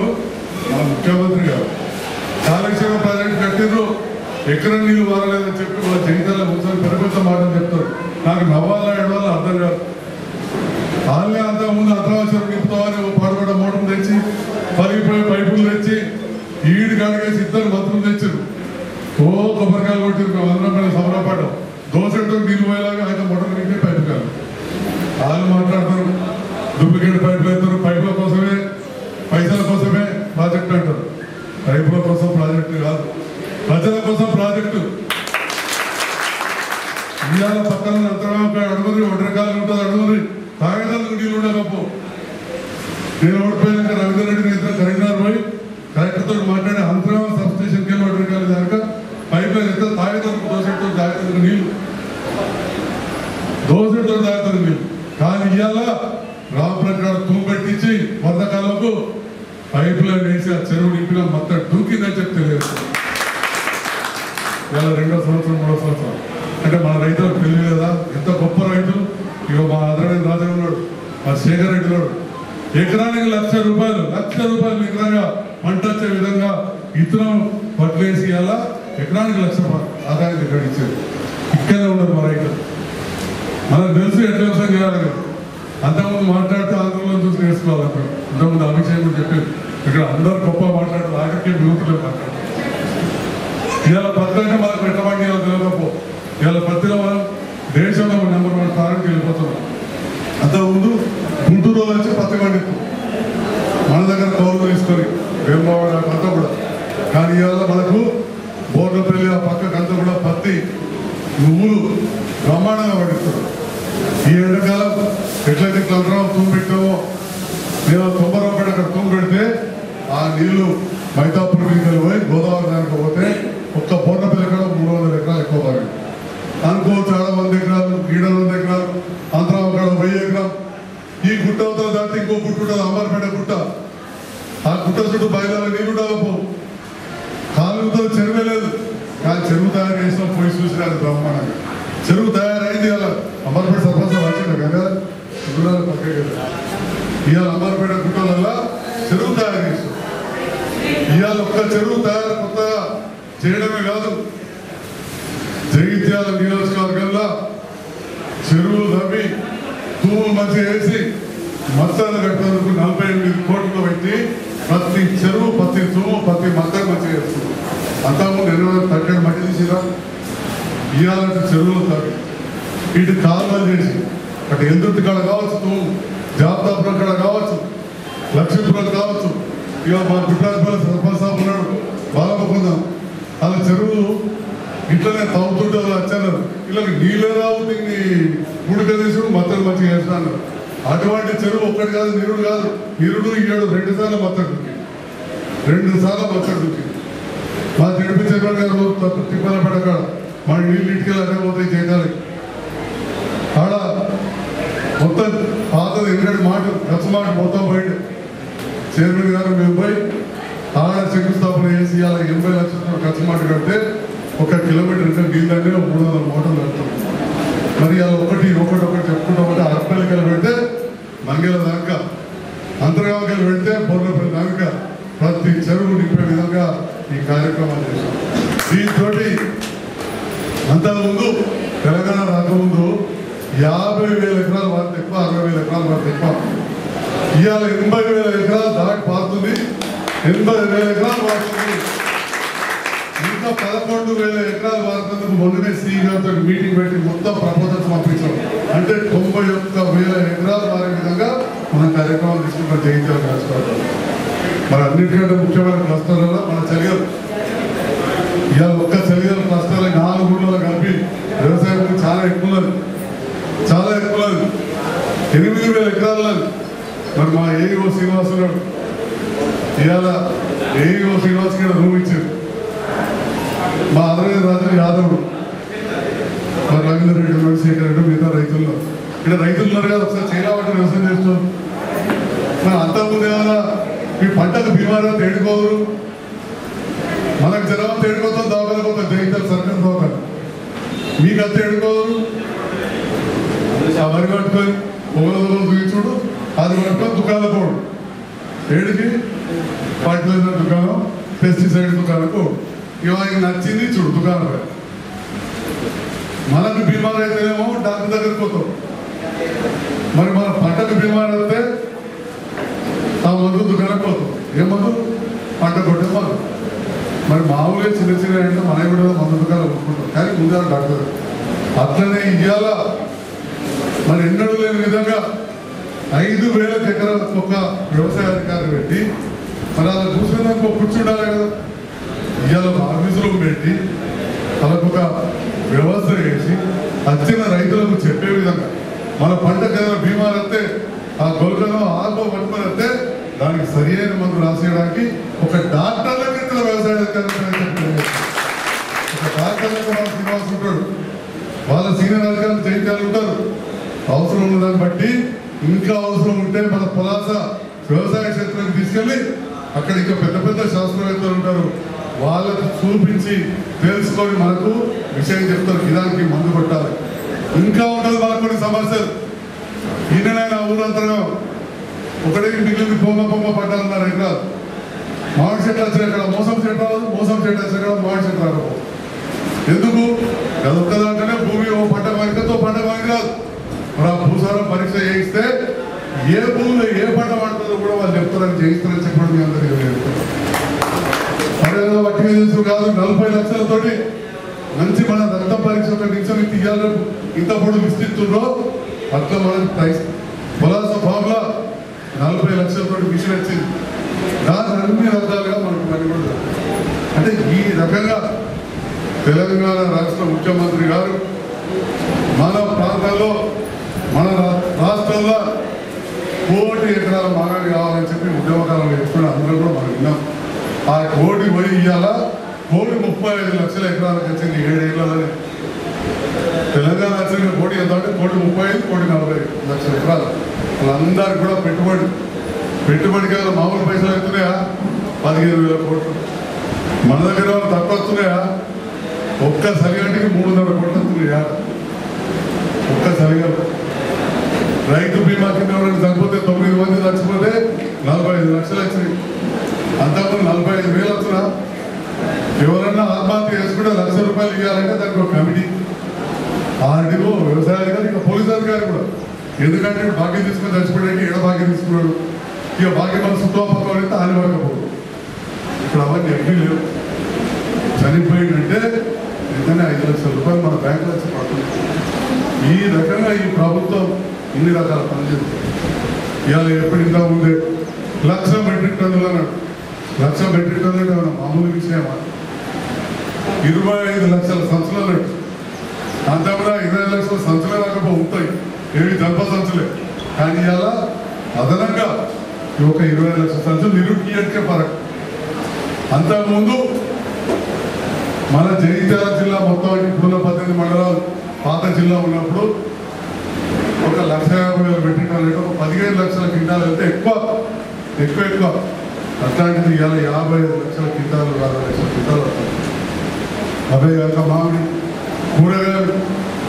మన ముఖ్యమంత్రి గారు కాళేశ్వరం ప్రాజెక్టు కట్టిర్రు, ఎక్కడ నీళ్ళు మారలేదని చెప్పి వాళ్ళ జీవితాల్లో కూర్చొని పెద్ద మాటలు చెప్తారు. నాకు నవ్వాలా ఏడవాలో అర్థం కాదు. వాళ్ళే అంతకుముందు అర్ధవాసరం నింపుతామని పాడుపడ్డ మోటార్లు తెచ్చి, పలిగిపోయే పైపులు తెచ్చి, ఈడు కాడిగేసి 2 మంత్రులు తెచ్చారు. ఓ కొబ్బరికాయలు కొట్టారు. మేము అందరం మీద సమరపడ్డాం. దోశతో నీళ్ళు పోయేలాగా ఆయన మోటార్లు నింపే పైపు కాదు. వాళ్ళు మాట్లాడతారు, డూప్లికేట్ పైపులు వేస్తారు. పైపుల కోసమే, పైసల కోసమే ప్రాజెక్టు అంటారు. పైపుల కోసం ప్రాజెక్టు కాదు, ప్రజల కోసం ప్రాజెక్టు. ఇవాళ పక్కన అంతరంగా అడుగురి 1 రకాలు ఉంటుంది. అడుగురి తాగేదానికి నీళ్ళు ఉండకపో. నేను ఓడిపోయాక రవీంద్ర రెడ్డి ఇద్దరు కరీంనగర్ పోయి కలెక్టర్తో మాట్లాడి అంతరం సబ్ స్టేషన్కి వెళ్ళి 1 రకాలు దాకా పైప్ లైన్ ఇస్తే తాగేదానికి దోశతో తాగేదానికి నీళ్ళు, దోశతో తాగేదానికి నీళ్ళు. కానీ ఇవాళ రామప్రకారం తూము పెట్టించి వర్షకాలకు పైప్ లైన్ వేసి ఆ చెరువు నింపిన మొత్తం దూకిందని చెప్పి తెలియదు. ఇవాళ 2వ సంవత్సరం 3వ సంవత్సరం అంటే మన రైతులకు తెలియలేదా? ఎంత గొప్ప రైతులు. ఇక మా ఆదరణ రాజా ఉన్నాడు, మా శేఖర్ రెడ్డి ఉన్నాడు. ఎకరానికి ₹1,00,000 1,00,000 ఎకరంగా పంట వచ్చే విధంగా ఇతరం పట్లేసి అలా ఎకరానికి ₹1,00,000 ఆదాయం ఇక్కడ ఇచ్చారు. ఇక్కడే ఉన్నారు మా రైతులు. మనకు తెలుసు ఎట్లా వ్యవసాయం చేయాలని. అంతకుముందు మాట్లాడితే ఆంధ్రలో చూసి నేర్చుకోవాలి. అంతకుముందు అభిషేకం కూడా చెప్పారు. ఇక్కడ అందరూ గొప్ప మాట్లాడుతూ ఆఖరికి వినూతులే మాట్లాడుతారు. ఇవాళ పత్రిక మనకు పెట్టమండి తెలియకపో. ఇవాళ పత్రిక మనం దేశంలో నెంబర్ 1 స్థానానికి వెళ్ళిపోతున్నాం. అంతకుముందు గుంటూరులో వచ్చి పత్తి పండిస్తాం మన దగ్గర కౌలు తీసుకొని వేమవాడ అంతా కూడా. కానీ ఇవాళ మనకు బోర్లపల్లి ఆ పక్కకంతా కూడా పత్తి నువ్వులు బ్రహ్మాండంగా పండిస్తారు. ఈ ఎండాకాలం ఎట్లయితే క్లంతరం తూము పెట్టామో మేము 90 రూపాయలు అక్కడ తూము పెడితే ఆ నీళ్లు మైతాపూర్ మీదకి పోయి గోదావరి దానికి పోతే ఒక్క బోర్లపల్లి కూడా 300 ఎకరాలు ఎక్కువ బాగా అనుకోవచ్చు. ఆడ 100 ఎకరాలు, ఈడ 100 ఎకరాలు, ఆంధ్ర అక్కడ 1000 ఎకరాలు. ఈ గుట్ట అవతల దాటి ఇంకో గుట్ట ఉంటుంది, అంబర్పేట గుట్ట. ఆ గుట్ట చుట్టూ బయలుదేరి నీళ్ళు ఉండకపో, కాలువతో చెరువే లేదు. కానీ చెరువు తయారు చేసిన పోయి చూసినారు బ్రహ్మాండంగా. చెరువు తయారైంది అలా అంబర్పేట సర్పంచ్ వచ్చింది కదా పక్కే కదా. ఇవాళ అంబర్పేట గుట్టలల్లా చెరువు తయారు చేస్తాం. ఇవాళ ఒక్క చెరువు తయారు కొత్తగా చేయడమే కాదు, జగిత్యాల నియోజకవర్గంలో చెరువులు తవ్వి తూములు మంచిగా వేసి మత్తాలు కట్టేందుకు 48 కోట్లు పెట్టి ప్రతి చెరువు, ప్రతి తూము, ప్రతి మత్తాలు మంచిగా వేస్తుంది. అంతకుముందు 237 మట్టి తీసిరా. ఇవాళ చెరువులు తవ్వి ఇటు కాలువలు చేసి అటు ఎందుకు కాడ కావచ్చు, తూము జాబితాపురం కాడ కావచ్చు, లక్ష్మీపురం కావచ్చు. ఇవాళ మా గుట్టాజపల్లి సర్పంచ్ సాబ్ ఉన్నాడు, బాలముకుందాం. అలా చెరువులు ఇట్లనే తవ్వుతుంటే వచ్చారు. ఇలా నీళ్ళే రావు, దీన్ని గుడిక తీసుడు మత్తలు మంచిగా వేస్తాను. అటువంటి చెరువు ఒక్కటి కాదు, నిరుడు కాదు, నిరుడు 2 సార్లు మత్తడు దుక్కి, 2 సార్లు మత్తడు దుక్కి. మా జడిపి చెప్పారు గారు తిప్పల పడకాడ మన నీళ్ళు ఇంటికి అదే పోతాయి చేయాలి. ఆడ మొత్తం పాతది ఎందుకంటే మాట గచ్చ మాట మొత్తం బయట చైర్మన్ గారు మేము పోయి ఆడ శంకుస్థాపన చేసి అలా 80 లక్షల గచ్చ మాట కడితే 1 కిలోమీటర్ అంటే నీళ్ళంటే 300 మోటార్లు కడతాం. మరి అలా ఒకటి చెప్పుకుంటా ఉంటే అరపల్లికలు పెడితే మంగళ దాకా, అంతర్గామకలు పెడితే బొర్రపల్లి దాకా ప్రతి చెరువు నింపే విధంగా ఈ కార్యక్రమాలు చేశాం. దీంతో అంతకుముందు తెలంగాణ రాకముందు 50,000 ఎకరాలు వారితే ఎక్కువ, 60,000 ఎకరాలు వారితే ఎక్కువ. ఇవాళ 80,000 ఎకరాలు దాటి పారుతుంది, 80,000 ఎకరాలు వాడుతుంది. ఇంకా 11,000 ఎకరాలు వాడుతుందుకు మొన్ననే సీ గారితో మీటింగ్ పెట్టి మొత్తం ప్రపోజల్స్ పంపించాం. అంటే 91,000 ఎకరాలు వారే విధంగా మన కార్యక్రమాలు తీసుకుంటాం జగిత్యాల రాష్ట్రాలు. మరి అన్నిటికంటే ముఖ్యమైన క్లస్టర్లలో మన చలిగలు. ఇవాళ ఒక్క చలిగల క్లస్టర్లో 4 ఊళ్ళలో కలిపి వ్యవసాయం చాలా ఎక్కువ, 8,000 ఎకరాలు. మరి మా ఏఈఓ శ్రీనివాస్ గారు ఇవాళ ఏఈఓ శ్రీనివాస్ గారు రూమ్ ఇచ్చారు. మా ఆంధ్రప్రదేశ్ రాజు యాదవ్, మా రవీంద్ర రెడ్డి, చంద్రశేఖర్ రెడ్డి, మిగతా రైతుల్లో ఇక్కడ రైతులు ఉన్నారు కదా, ఒకసారి చేయలేమంటే వ్యవసాయం చేస్తున్నాం. మరి అంతకుముందు ఏమైనా మీ పంటకు బీమారా తేడుకోరు, మనకు జనం తేడుకోతాం, దోకలపోతాం, జగిత్యాల సర్కల్ దోకలు మీకు అంత తేడుకోరు. వరి పట్టుకొని పొగలు చూపించుడు, అది పట్టుకొని దుకాణం పోడు, ఏడికి ఫర్టిలైజర్ దుకాణం, పెస్టిసైడ్ దుకాణం పోడు. ఇవాళ నచ్చింది చూడు దుకాణం. మనకు బీమార్ అయితేనేమో డాక్టర్ దగ్గరికి పోతాం. మరి మన పంటకు బీమార్ అయితే ఆ మందు దుకాణం పోతాం. ఏ మందు? పంట కొట్టే మందు. మరి మామూలుగా చిన్న చిన్న అంటే మన కూడా మందు దుకాణం కొట్టుకుంటాం, కానీ ముందు డాక్టర్. అట్లనే ఇవాళ మరి ఎన్నడూ లేని విధంగా 5,000 ఎకరాలకు ఒక వ్యవసాయ అధికారి పెట్టి మరి అలా చూసేదానికి ఒక కూర్చుండాలి కదా. ఇవాళ ఆఫీసులో పెట్టి వాళ్ళకు ఒక వ్యవస్థ చేసి వచ్చిన రైతులకు చెప్పే విధంగా మన పంటకు ఏదైనా బీమార్ వస్తే ఆ గొలకను ఆల్బో పట్టుకొని వస్తే దానికి సరి అయిన మందు రాసేయడానికి ఒక డాక్టర్లకు ఇక్కడ వ్యవసాయ అధికారులు, ఒక డాక్టర్లకు మన శ్రీనివాస్ ఉంటాడు, వాళ్ళ సీనియర్ అధికారులు జయించాలి ఉంటారు. అవసరం ఉన్నదాన్ని బట్టి ఇంకా అవసరం ఉంటే మన పొలాస వ్యవసాయ క్షేత్రానికి తీసుకెళ్ళి అక్కడ ఇంకా పెద్ద పెద్ద శాస్త్రవేత్తలు ఉంటారు, వాళ్ళకు చూపించి తెలుసుకొని మనకు విషయం చెప్తారు. ఇదానికి మందు కొట్టాలి. ఇంకా ఉంటుంది మనకు కొన్ని సమస్యలు. ఈయనైనా ఊరంతగా ఒకటే మిగిలింది పొంగ పట్టాలన్నారు ఎకరాలు. మామిడి చెట్లు వచ్చిన ఇక్కడ మోసం చెట్టు రాదు, మోసం చెట్టు వచ్చిన ఇక్కడ మామిడి చెట్లు రాదు. ఎందుకు? అదొక్క దాంట్లోనే భూమి ఓ పంట వారికతో పంట వారికి రాదు. మరి ఆ భూసారం పరీక్ష చేయిస్తే ఏ భూమిలో ఏ పంట పడుతుందో కూడా వాళ్ళు చెప్తారని చేయిస్తారని చెప్పడం మీ అందరికీ చెప్తారు. అదేదో వట్టి మీద కాదు, 40 లక్షలతోటి మంచి మన రక్త పరీక్ష నిమిషం తీయాలి. ఇంత పొడుగు ఇస్తుండ్రో అట్లా మనకి ప్రైస్ పొలాస ఫామ్లా 40 లక్షలతో మిషన్ వచ్చింది. దాని అన్ని రకాలుగా మనకు పని కూడా అంటే ఈ రకంగా తెలంగాణ రాష్ట్ర ముఖ్యమంత్రి గారు మన ప్రాంతంలో మన రాష్ట్రంలో 1 కోటి ఎకరాల మాగాడి కావాలని చెప్పి ఉద్యమకాలం చెప్తున్న అందరూ కూడా మనం విన్నాం. ఆ 1 కోటి పోయి ఇవాళ 1,35,00,000 ఎకరాలకు వచ్చింది 7 ఏళ్ళలోనే. తెలంగాణ వచ్చిన 1 కోటి ఎంత అంటే 1,35,00,000 1,40,00,000 ఎకరాలు. వాళ్ళందరికీ కూడా పెట్టుబడికి మామూలు పైసలు అవుతున్నాయా 15,000 కోట్లు. మన దగ్గర తక్కువ వస్తున్నాయా ఒక్క సరిగంటికి 300 కోట్లు వస్తున్నాయా ఒక్క సరిగంట. రైతు బీమా కింద ఎవరైనా చనిపోతే 9 మంది చచ్చిపోతే 45 లక్షలు వచ్చినాయి. అంతకుముందు 45,000 వస్తున్నా. ఎవరన్నా ఆత్మహత్య చేసుకుంటే ₹1,00,000 ఇవ్వాలంటే దానికి ఒక కమిటీ ఆర్డీఓ వ్యవసాయ అధికారి ఇంకా పోలీసు అధికారి కూడా. ఎందుకంటే భాగ్యం తీసుకుని చచ్చిపోయాక ఏడ భాగ్యం తీసుకున్నాడు ఇక భాగ్యం మన చుట్టూ పక్కన అయితే ఆయన పడకపోదు. ఇప్పుడు అవన్నీ ఎక్కడి లేవు. చనిపోయిందంటే నిజంగా ₹5,00,000 మన బ్యాంకులో వచ్చి పడుతుంది. ఈ రకంగా ఈ ప్రభుత్వం ఇన్ని రకాల పనులు చేస్తుంది. ఇవాళ ఎప్పుడు ఇంత ఉందే 1,00,000 మెట్రిక్ టన్నులు అన్నాడు. 1,00,000 మెట్రిక్ టన్నులు అంటే మన మామూలు విషయమా? 25 లక్షల సంచులు అన్నాడు. అంతకుముందు 20 లక్షల సంచులే రాకపో ఉంటాయి, ఏవి జల్ప సంచులే. కానీ ఇవాళ అదనంగా ఒక 20 లక్షల సంచులు నిరుట్కే పరకు. అంతకుముందు మన జగిత్యాల జిల్లా మొత్తం ఇప్పుడున్న 18 మండలాలు పాత జిల్లా ఉన్నప్పుడు ఒక 1,50,000 మెట్రిక్ టన్నులు ఒక 15 లక్షల క్వింటాలు వెళ్తే ఎక్కువ. అట్లాంటిది ఇవాళ 55 లక్షల క్వింటాలు 60 లక్షల క్వింటాలు వస్తాయి. అవే కాక మామిడి కూరగాయలు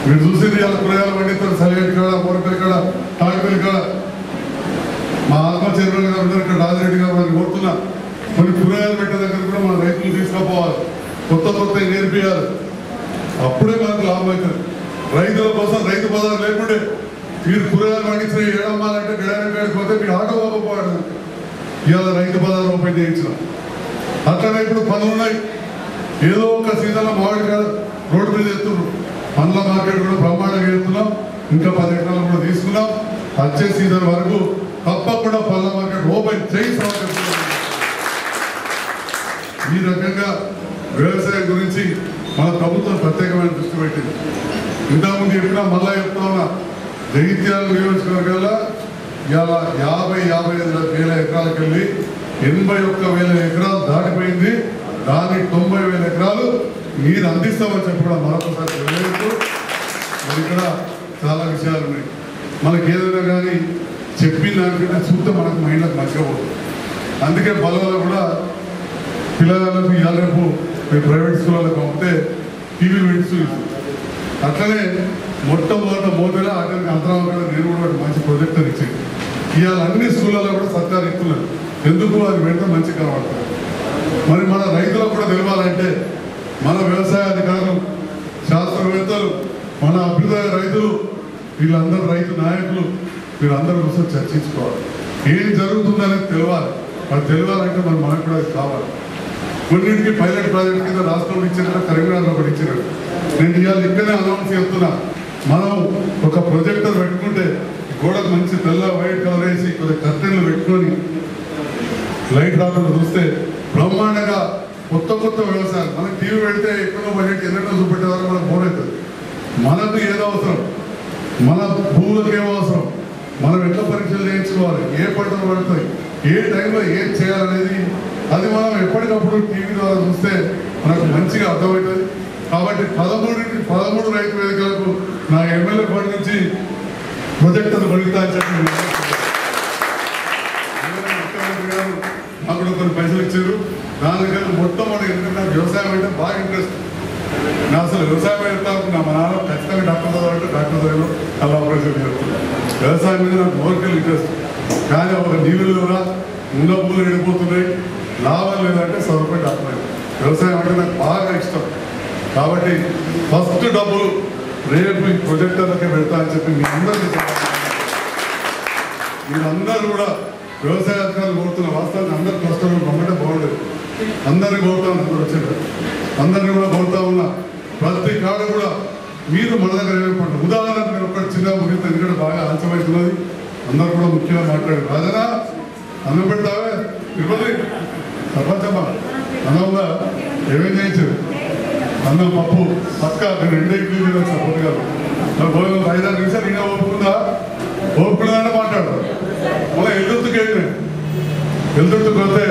మీరు చూసింది ఇవాళ కూరగాయలు పండిస్తారు. సలిగట్టి కాడ, మూరపల్లి కాడ, తాటిపల్లి కాడ. మా ఆత్మచర్యలు గారు ఉన్నారు ఇక్కడ, రాజిరెడ్డి గారు వారిని కోరుతున్నా కొన్ని కూరగాయలు పెట్టే దగ్గర కూడా మన రైతులు తీసుకుపోవాలి, కొత్త నేర్పియాలి. అప్పుడే మనకు లాభం అవుతుంది. రైతుల కోసం రైతు బజార్ లేకుండే మీరు కూరగాయలు పండించిన ఏడమ్మాలంటే గడానికి పోతే మీరు ఆటో పోకపోవడం. ఇవాళ రైతు బజార్ ఓపెన్ చేయించినాం. అట్లనే ఇప్పుడు పనులు ఉన్నాయి. ఏదో ఒక సీజన్లో మామిడి రోడ్డు మీద ఎత్తున్నారు. పండ్ల మార్కెట్ కూడా బ్రహ్మాండంగా ఎత్తున్నాం. ఇంకా 10 ఎకరాలు కూడా తీసుకున్నాం. వచ్చే సీజన్ వరకు తప్పకుండా పండ్ల మార్కెట్ ఓపెన్ చేసి ఈ రకంగా వ్యవసాయం గురించి మన ప్రభుత్వం ప్రత్యేకమైన దృష్టి పెట్టింది. ఇంతకుముందు చెప్పినా మళ్ళా చెప్తా ఉన్నా, జగిత్యాల నియోజకవర్గాల ఇవాళ 50,000 ఎకరాలకు వెళ్ళి 81,000 ఎకరాలు దాటిపోయింది. దానికి 90,000 ఎకరాలు నీరు అందిస్తామని చెప్పి కూడా మరొకసారి తెలియజేస్తూ మరి ఇక్కడ చాలా విషయాలు ఉన్నాయి. మనకి ఏదైనా కానీ చెప్పిన దానికంటే చూస్తే మనకు మైండ్లకు మంచిగా పోతుంది. అందుకే బలంలో కూడా పిల్లలకు ఇవాళ రేపు ప్రైవేట్ స్కూళ్ళకు పంపితే టీవీ పెట్టి అట్లనే మొట్టమొదట మోదీలో అక్కడికి అంతరాలు నేను కూడా మంచి ప్రొజెక్టర్ ఇచ్చింది. ఇవాళ అన్ని స్కూళ్ళలో కూడా సర్కారు ఇస్తున్నారు. ఎందుకు అది వెంట మంచి కనబడుతుంది. మరి మన రైతులకు కూడా తెలవాలంటే మన వ్యవసాయ అధికారులు, శాస్త్రవేత్తలు, మన అభ్యుదయ రైతులు, వీళ్ళందరూ రైతు నాయకులు వీళ్ళందరూ కోసం చర్చించుకోవాలి. ఏం జరుగుతుందనేది తెలవాలి. అది తెలియాలంటే మనకు కూడా అది కావాలి. కొన్నింటికి పైలట్ ప్రాజెక్ట్ కింద రాష్ట్రంలో ఇచ్చినట్టు కరీంనగర్లో ఒకటి ఇచ్చినట్టు నేను ఇవాళ ఇక్కడనే అనౌన్స్ చేస్తున్నా. మనం ఒక ప్రొజెక్టర్ పెట్టుకుంటే గోడకు మంచి తెల్ల వైట్ కలర్ వేసి కొద్దిగా కర్టెన్లు పెట్టుకొని లైట్ రాకుండా చూస్తే బ్రహ్మాండంగా కొత్త వ్యవసాయం. మనకి టీవీ పెడితే ఎక్కడో బయట ఎన్నడో చూపెట్టే వరకు మనకు బోర్ అవుతుంది. మనకు ఏదో అవసరం, మన భూములకు ఏమో అవసరం, మనం ఎట్లా పరీక్షలు చేయించుకోవాలి, ఏ పంటలు పడతాయి, ఏ టైంలో ఏం చేయాలనేది అది మనం ఎప్పటికప్పుడు టీవీ ద్వారా చూస్తే మనకు మంచిగా అర్థమవుతుంది. కాబట్టి 13 రైతు వేదికలకు నా ఎమ్మెల్యే ఫండ్ నుంచి ప్రొజెక్టర్ పడుతా అని చెప్పి ముఖ్యమంత్రి గారు నాకు కొన్ని పైసలు ఇచ్చారు. దానికన్నా మొట్టమొదటి ఎందుకంటే నాకు వ్యవసాయం అంటే బాగా ఇంట్రెస్ట్. నా అసలు వ్యవసాయం వెళ్తాను మా నాన్న ఖచ్చితంగా డాక్టర్ చదవాలంటే డాక్టర్ చదివాను, అలా ఆపరేషన్ చేస్తున్నాను. వ్యవసాయం మీద నాకు ఓరికల్ ఇంట్రెస్ట్. కానీ ఒక నీళ్ళు కూడా ఉన్న పూలు ఎండిపోతున్నాయి, లాభం లేదంటే చదువుకొని డాక్టర్. వ్యవసాయం అంటే నాకు బాగా ఇష్టం. కాబట్టి ఫస్ట్ డబ్బులు రేపు ఈ ప్రొజెక్టర్లకే పెడతా అని చెప్పి మీరందరూ కూడా వ్యవసాయ అధికారులు కోరుతున్న వాస్తవానికి అందరు కష్టం పంపంటే బాగుండేది. అందరినీ కోరుతాను, అందరూ వచ్చారు, అందరినీ కూడా కోరుతా ఉన్నా. ప్రతి కాడ కూడా మీరు మన దగ్గర ఏమైపోండి. ఉదాహరణకు మీరు ఒక్కటి చిన్న ముగిస్తే ఎందుకంటే బాగా ఆలస్యమవుతున్నది. అందరూ కూడా ముఖ్యంగా మాట్లాడారు. రాజనా అన్నం పెడతావే ఇబ్బంది సర్పంచమ్మ అన్నంగా ఏమేం చేయించారు అన్నం పప్పు పక్క రెండే ఇడ్లీ తినొచ్చు పొద్దుగా భోజనం 5-6 నిమిషాలు ఇంకా ఓపుకుందా ఓపుకుందా మాట్లాడతారు మళ్ళీ ఎల్లుతుకి వెళ్ళినాయి ఎల్లుతుకి వస్తే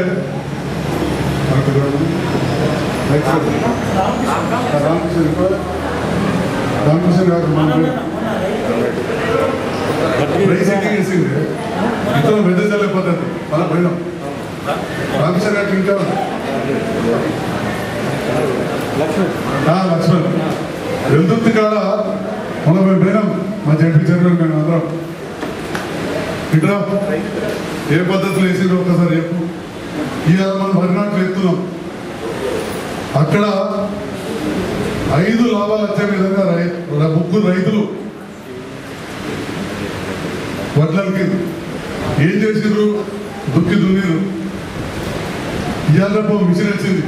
రామకృష్ణ గారు వేసింది ఇతను వెదజల్లే పద్ధతి మనం పోయినాం రామకృష్ణ గారికి ఇంకా లక్ష్మణ్ వెళ్తుంది కాడ మనం మేము పోయినాం మా జడ్పీ చైర్మన్ మేము అందరం ఇట్లా ఏ పద్ధతులు వేసిందో ఒకసారి చెప్పు ఇవాళ మనం పరిణాట్లు ఎత్తున్నాం అక్కడ 5 లాభాలు వచ్చే విధంగా 3 రైతులు వడ్లకి ఏం చేసిండ్రు దుక్కి దున్నిరు ఇవాళ మిషన్ వచ్చింది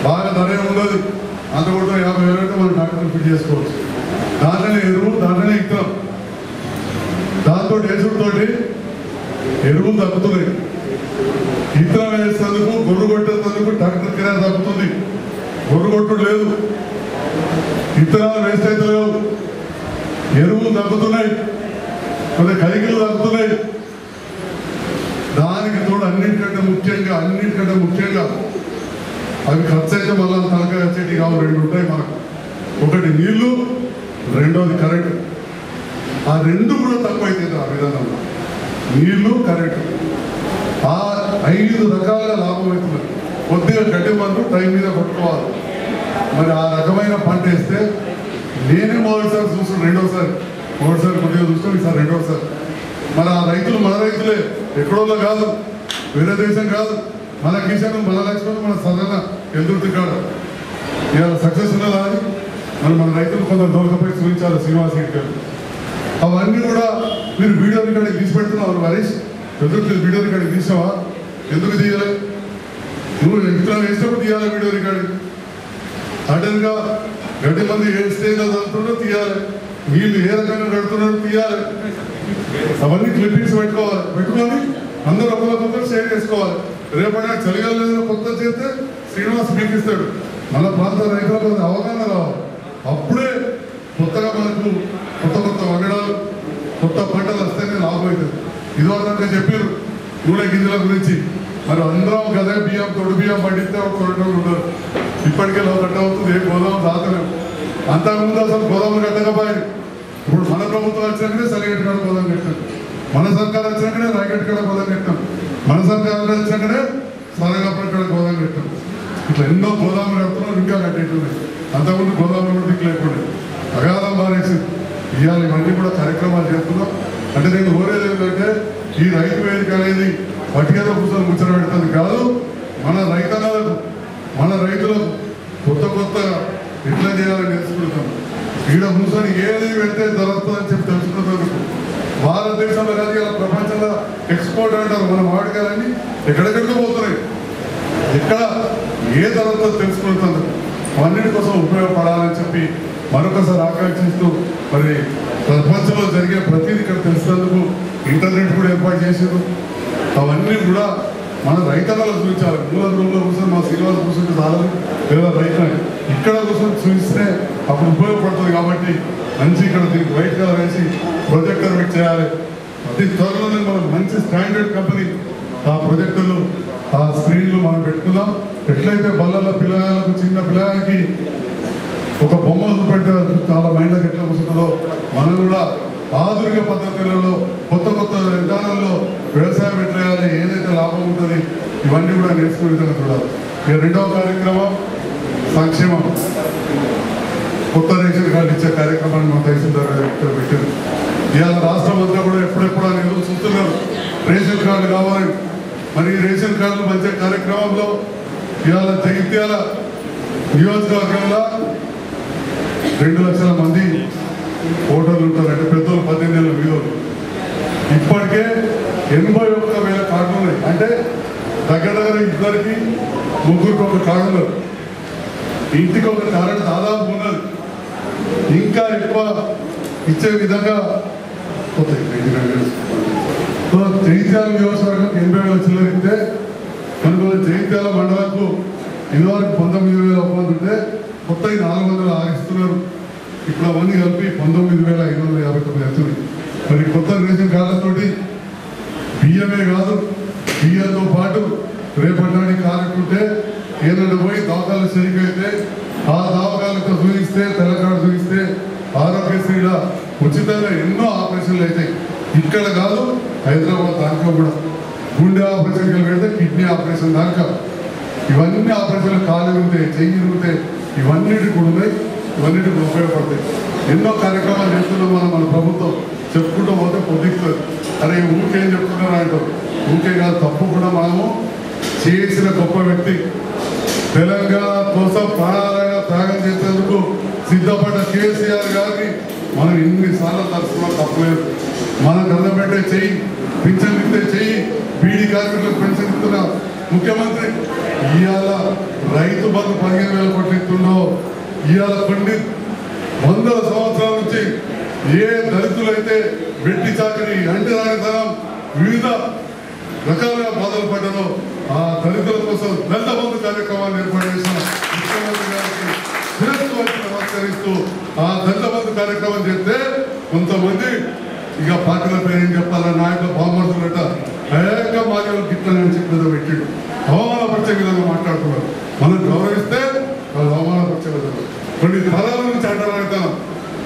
బాగా ధర ఉండదు అంత కూడా 50,000 అంటే మనం డాక్టర్ ఫిట్ చేసుకోవచ్చు దాంట్లోనే ఎరువు దాంట్లోనే ఇత్తనం దాంతో వేసుడుతోటి ఎరువులు తగ్గుతున్నాయి ఇత్తనం వేసేందుకు గొర్రె కొట్టేందుకు డాక్టర్ కిరాయి తగ్గుతుంది గొర్రె కొట్టుడు లేదు ఇత్తనాలు వేస్ట్ అయితే లేవు ఎరువులు తగ్గుతున్నాయి కొన్ని కైకిలు తగ్గుతున్నాయి దానికి తోడు అన్నింటికంటే ముఖ్యంగా అవి ఖర్చు అయితే మళ్ళీ తలకాయ వచ్చేటి కావు 2 ఉంటాయి మనకు ఒకటి నీళ్లు రెండోది కరెంటు ఆ 2 కూడా తక్కువ అవుతుంది ఆ విధానంలో నీళ్లు కరెంటు ఆ 5 రకాలుగా లాభం అవుతుంది కొద్దిగా గడ్డి మందు టైం మీద కొట్టుకోవాలి మరి ఆ రకమైన పంట వేస్తే నేనే మొదటిసారి చూస్తాను మొదటిసారి కొద్దిగా చూస్తాను ఈసారి రెండోసారి మరి ఆ రైతులు మన రైతులే ఎక్కడోళ్ళ కాదు వేరే దేశం కాదు మన కిషన్ మన లక్ష్మణ్ మన సాధారణ ఎదురుతి కాదు ఇవాళ సక్సెస్ ఉన్నదా అని మన రైతులు కొందరు దొరకపోయి చూపించాలి శ్రీనివాస్ రెడ్డి గారు అవన్నీ కూడా మీరు వీడియో రికార్డింగ్ తీసి పెడుతున్నావు హరీష్ ఎదురు వీడియో రికార్డింగ్ తీసావా ఎందుకు తీయాలి నువ్వు ఇతర వేసినప్పుడు తీయాలి వీడియో రికార్డింగ్ సడన్గా గడ్డి మంది ఏ స్టేజ్లో చదువుతుండో తీయాలి వీళ్ళు ఏ రకంగా కడుతున్నారో తీయాలి అవన్నీ క్లిప్పింగ్స్ పెట్టుకొని అందరూ ఒకరికొకరు షేర్ చేసుకోవాలి రేపైనా చలిగాలి కొత్త చేస్తే శ్రీనివాస్ మీకు ఇస్తాడు మన ప్రాంత రైతులకు అవగాహన రావాలి అప్పుడే కొత్తగా మనకు కొత్త వంగడాలు కొత్త పంటలు వస్తేనే లాభం అవుతుంది ఇదివరకు చెప్పారు నూనె గింజల గురించి మరి అందరం కదా బియ్యం తొడు బియ్యం పండిస్తే ఒక 2 రోజులు ఉండరు ఇప్పటికే కట్ట అవుతుంది ఏ గోదాము రాతలేము అంతకుముందు అసలు గోదాములు కట్టకపోయారు ఇప్పుడు మన ప్రభుత్వం వచ్చినాకనే సరిగట్టు కాడ గోదాం కట్టాం మన సర్కారు వచ్చినాకనే రాయగట్టు కాడ గోదాం కట్టాం మన సర్కారు వచ్చినాకనే సరగప్పటి కాడ గోదాం కట్టాం ఇట్లా ఎన్నో గోదాములు కడుతున్నాం ఇంకా కట్టేట్టున్నాయి అంతకుముందు గోదాములు కూడా దిక్కు లేకుండా అగాధం మారేసి ఇవాళ ఇవన్నీ కూడా కార్యక్రమాలు చేస్తున్నాం అంటే నేను కోరేది ఏంటంటే ఈ రైతు వేదిక అనేది పట్టుకేదో కూర్చొని ముచ్చట పెడుతుంది కాదు మన రైతులకు కొత్త ఎట్లా చేయాలని తెలుసుకుంటాం ఈడ కూర్చొని ఏది పెడితే దొరుకుతుందని చెప్పి తెలుసుకున్నందుకు భారతదేశంలో కాదు ఇలా ప్రపంచంలో ఎక్స్పోర్ట్ అంటారు మన వాడకాలన్నీ ఎక్కడెక్కడికో పోతున్నాయి ఎక్కడ ఏ ధరతో తెలుసుకుంటున్నందుకు అన్నిటి కోసం ఉపయోగపడాలని చెప్పి మరొకసారి ఆకాంక్షిస్తూ మరి ప్రపంచంలో జరిగే ప్రతిదీ ఇక్కడ తెలిసినందుకు ఇంటర్నెట్ కూడా ఏర్పాటు చేశారు అవన్నీ కూడా మన రైతన్నలు చూపించాలి మూల రూమ్లో కూర్చొని మా శ్రీనివాస్ కూర్చుంటే చాలని లేదా రైతులు ఇక్కడ కూర్చొని చూపిస్తే అప్పుడు ఉపయోగపడుతుంది కాబట్టి మంచి ఇక్కడ దీనికి వైట్ కలర్ వేసి ప్రొజెక్టర్ పెట్టి చేయాలి అతి త్వరలోనే మనం మంచి స్టాండర్డ్ కంపెనీ ఆ ప్రొజెక్టర్లు ఆ స్క్రీన్లు మనం పెట్టుకుందాం ఎట్లయితే బళ్ళల్లో పిల్లగాళ్ళకు చిన్న పిల్లగానికి ఒక బొమ్మ చూపెట్టే చాలా మైండ్లోకి ఎట్లా వస్తుందో మనం కూడా ఆధునిక పద్ధతులలో కొత్త విధానంలో వ్యవసాయం ఎట్లా చేయాలి ఏదైతే లాభం ఉంటుంది ఇవన్నీ కూడా నేర్చుకునే విధంగా చూడాలి ఇక 2వ కార్యక్రమం సంక్షేమం కొత్త రేషన్ కార్డు ఇచ్చే కార్యక్రమాన్ని మన తహసీల్దార్ పెట్టారు ఇవాళ రాష్ట్రం అంతా కూడా ఎప్పుడెప్పుడు అని ఎదురు చూస్తున్నారు రేషన్ కార్డు కావాలని మరి ఈ రేషన్ కార్డులు మంచి కార్యక్రమంలో ఇవాళ జగిత్యాల నియోజకవర్గంలో 2 లక్షల మంది ఓటర్లు ఉంటారు అంటే పెద్దోళ్ళు 18 ఏళ్ళ వీధులు ఇప్పటికే 81,000 కార్డులు ఉన్నాయి అంటే దగ్గర ఇద్దరికి ముగ్గురికి ఒక కార్డులు ఇంటికి ఒక కార్డు దాదాపు ఉన్నది ఇంకా ఎక్కువ ఇచ్చే విధంగా పోతాయి జగిత్యాల నియోజకవర్గం 80,000 చిల్లరిస్తే మనకు జగిత్యాల మండలకు ఇదివరకు 19,000 ఒప్పంది ఉంటే కొత్త 406 ఇస్తున్నారు. ఇప్పుడు అవన్నీ కలిపి 19,559 అవుతున్నాయి. మరి కొత్త రేషన్ కార్డులతోటి బియ్యమే కాదు, బియ్యంతో పాటు రేపటి కారకుంటే ఏదైనా పోయి దవాఖాలు సరికైతే ఆ దవాఖాలతో చూపిస్తే తెలంగాణ చూపిస్తే ఆరోగ్యశ్రీల ఉచితంగా ఎన్నో ఆపరేషన్లు అవుతాయి. ఇక్కడ కాదు, హైదరాబాద్ దాకా కూడా గుండె ఆపరేషన్ కలిగితే కిడ్నీ ఆపరేషన్ దాకా ఇవన్నీ ఆపరేషన్లు కాలు ఉంటాయి, చెయ్యి ఉంటాయి, ఇవన్నిటి కూడా ఉన్నాయి. ఇవన్నిటికి ఉపయోగపడతాయి. ఎన్నో కార్యక్రమాలు చేస్తున్నాం మన ప్రభుత్వం. చెప్పుకుంటూ పోతే పొద్దుతుంది. అరే ఊరికేం చెప్తున్నారు అంటారు. ఊరికే కాదు, తప్పు కూడా మనము చేసిన గొప్ప వ్యక్తి. తెలంగాణ కోసం ప్రాణాలుగా త్యాగం చేసేందుకు సిద్ధపడ్డ కేసీఆర్ గారిని మనం ఎన్నిసార్లు తలుచుకున్నా తప్పలేదు. మన గంధపెట్టే చెయ్యి, పింఛన్ ఇస్తే చెయ్యి, బీడీ కార్మికులకు పెన్షన్ ఇస్తున్న ముఖ్యమంత్రి ఇవాళ రైతు బంధు 15,000 కోట్లు ఇస్తుండో, ఇవాళ పండిత్ 100 సంవత్సరాల నుంచి ఏ దళితులైతే వెట్టి చాకరీ, అంటరానితనం, వివిధ రకాలుగా బాధలు పడ్డారో ఆ దళితుల కోసం దళిత బంధు కార్యక్రమాన్ని ఏర్పాటు చేసిన ముఖ్యమంత్రి గారికి శిరస్సు వచ్చి నమస్కరిస్తూ ఆ దళిత బంధు కార్యక్రమం చేస్తే కొంతమంది ఇక పార్టీల పేరు ఏం చెప్పాలా, నాయకులు బాగుపడుతున్నట్ట ఏక మాదిరి గిట్లని చెప్పేదో పెట్టిండు. అవమానపరిచే విధంగా మాట్లాడుతున్నారు. మనం గౌరవిస్తే వాళ్ళు అవమానపరిచే విధంగా కొన్ని తరాల నుంచి అంటారు.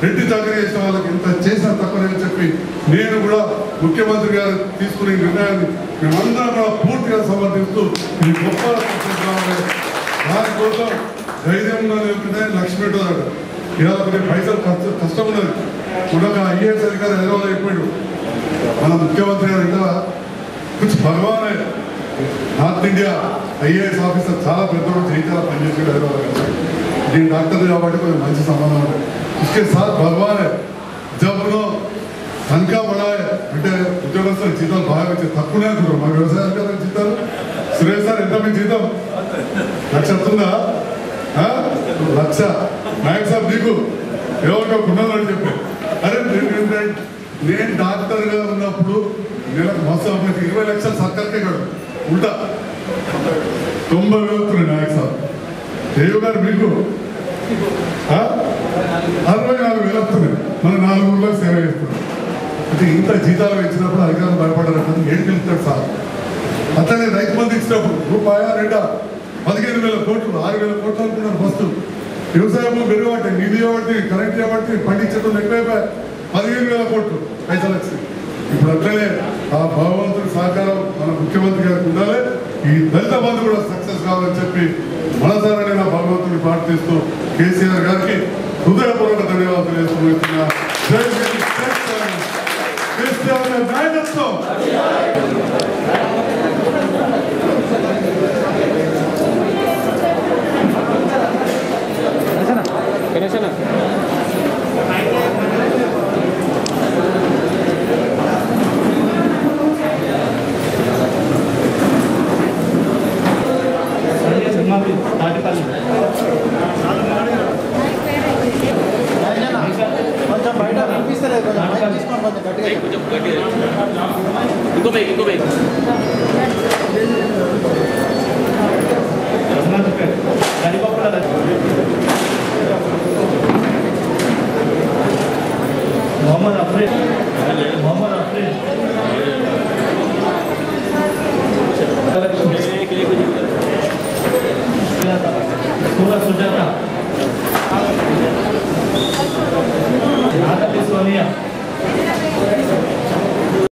రెడ్డి చాకరీ చేసిన వాళ్ళకి ఇంత చేసినా తక్కువని చెప్పి నేను కూడా ముఖ్యమంత్రి గారు తీసుకునే నిర్ణయాన్ని మేమందరం కూడా పూర్తిగా సమర్థిస్తూ ఈ గొప్ప దానికోసం ధైర్యంగా నిలుపుకుంటే లక్ష్మి పెట్టాడు. ఇవాళ కొన్ని పైసలు కష్టం ఉన్నది. ఒక ఐఏఎస్ అధికారి హైదరాబాద్ అయిపోయాడు. మన ముఖ్యమంత్రి గారు ఇంకా కొంచెం భగవానే నార్త్ ఇండియా ఐఏఎస్ ఆఫీసర్ చాలా పెద్ద జైత్యాల పనిచేసాడు హైదరాబాద్. నేను డాక్టర్ కాబట్టి కొంచెం మంచి సంబంధం ఉంటుంది. इसके साथ भगवान है जब उन्हों तनखा बढ़ाए అంటే ఉద్యోగస్తుల జీతాలు బాగా వచ్చే తక్కువనే అంటారు. మా వ్యవసాయ అధికారుల జీతాలు సురేష్ సార్ ఎంత మీ జీతం 1,00,000 వస్తుందా? 1,00,000 నాయక్ సాబ్ నీకు ఎవరికో ఉన్నాలని చెప్పి అరే నేను డాక్టర్గా ఉన్నప్పుడు నెలకు మస్తు 20 లక్షలు సర్కార్కే కాదు ఉల్టా 90,000 వస్తున్నాయి నాయక్ సాబ్. దేవు గారు మీకు 64,000 వస్తున్నాయి. మనం 4 ఊర్లో సేవ చేస్తున్నాం. అంటే ఇంత జీతాలు ఇచ్చినప్పుడు అధికారులు భయపడారంటే ఏం తెలుస్తాడు సార్. అట్లనే రైతు బంధు ఇచ్చినప్పుడు రూపాయ 2 15,000 కోట్లు 6,000 కోట్లు అనుకున్నారు ఫస్ట్. వ్యవసాయం పెరిగబట్టి నిధి ఇవ్వబట్టి కరెంట్ ఇవ్వబట్టి పండించడం ఎక్కువైపోయి 15,000 కోట్లు పైసలు వచ్చింది. ఇప్పుడు అట్లనే ఆ భగవంతుడి సహకారం మన ముఖ్యమంత్రి గారికి ఉండాలి. ఈ దళిత బంధు కూడా సక్సెస్ కావాలని చెప్పి మనసారా నేను భగవంతుడిని ప్రార్థిస్తూ కేసీఆర్ గారికి హృదయపూర్వక ధన్యవాదాలు తెలుపుతున్నా. కేసీఆర్ నాయకత్వం. కొంచెం బయట వినిపిస్తలేదు, కొంచెం తీసుకోండి, కొంచెం గట్టిగా ఇంకో బైక్ मोहम्मद अफरीद सुजाता सोनिया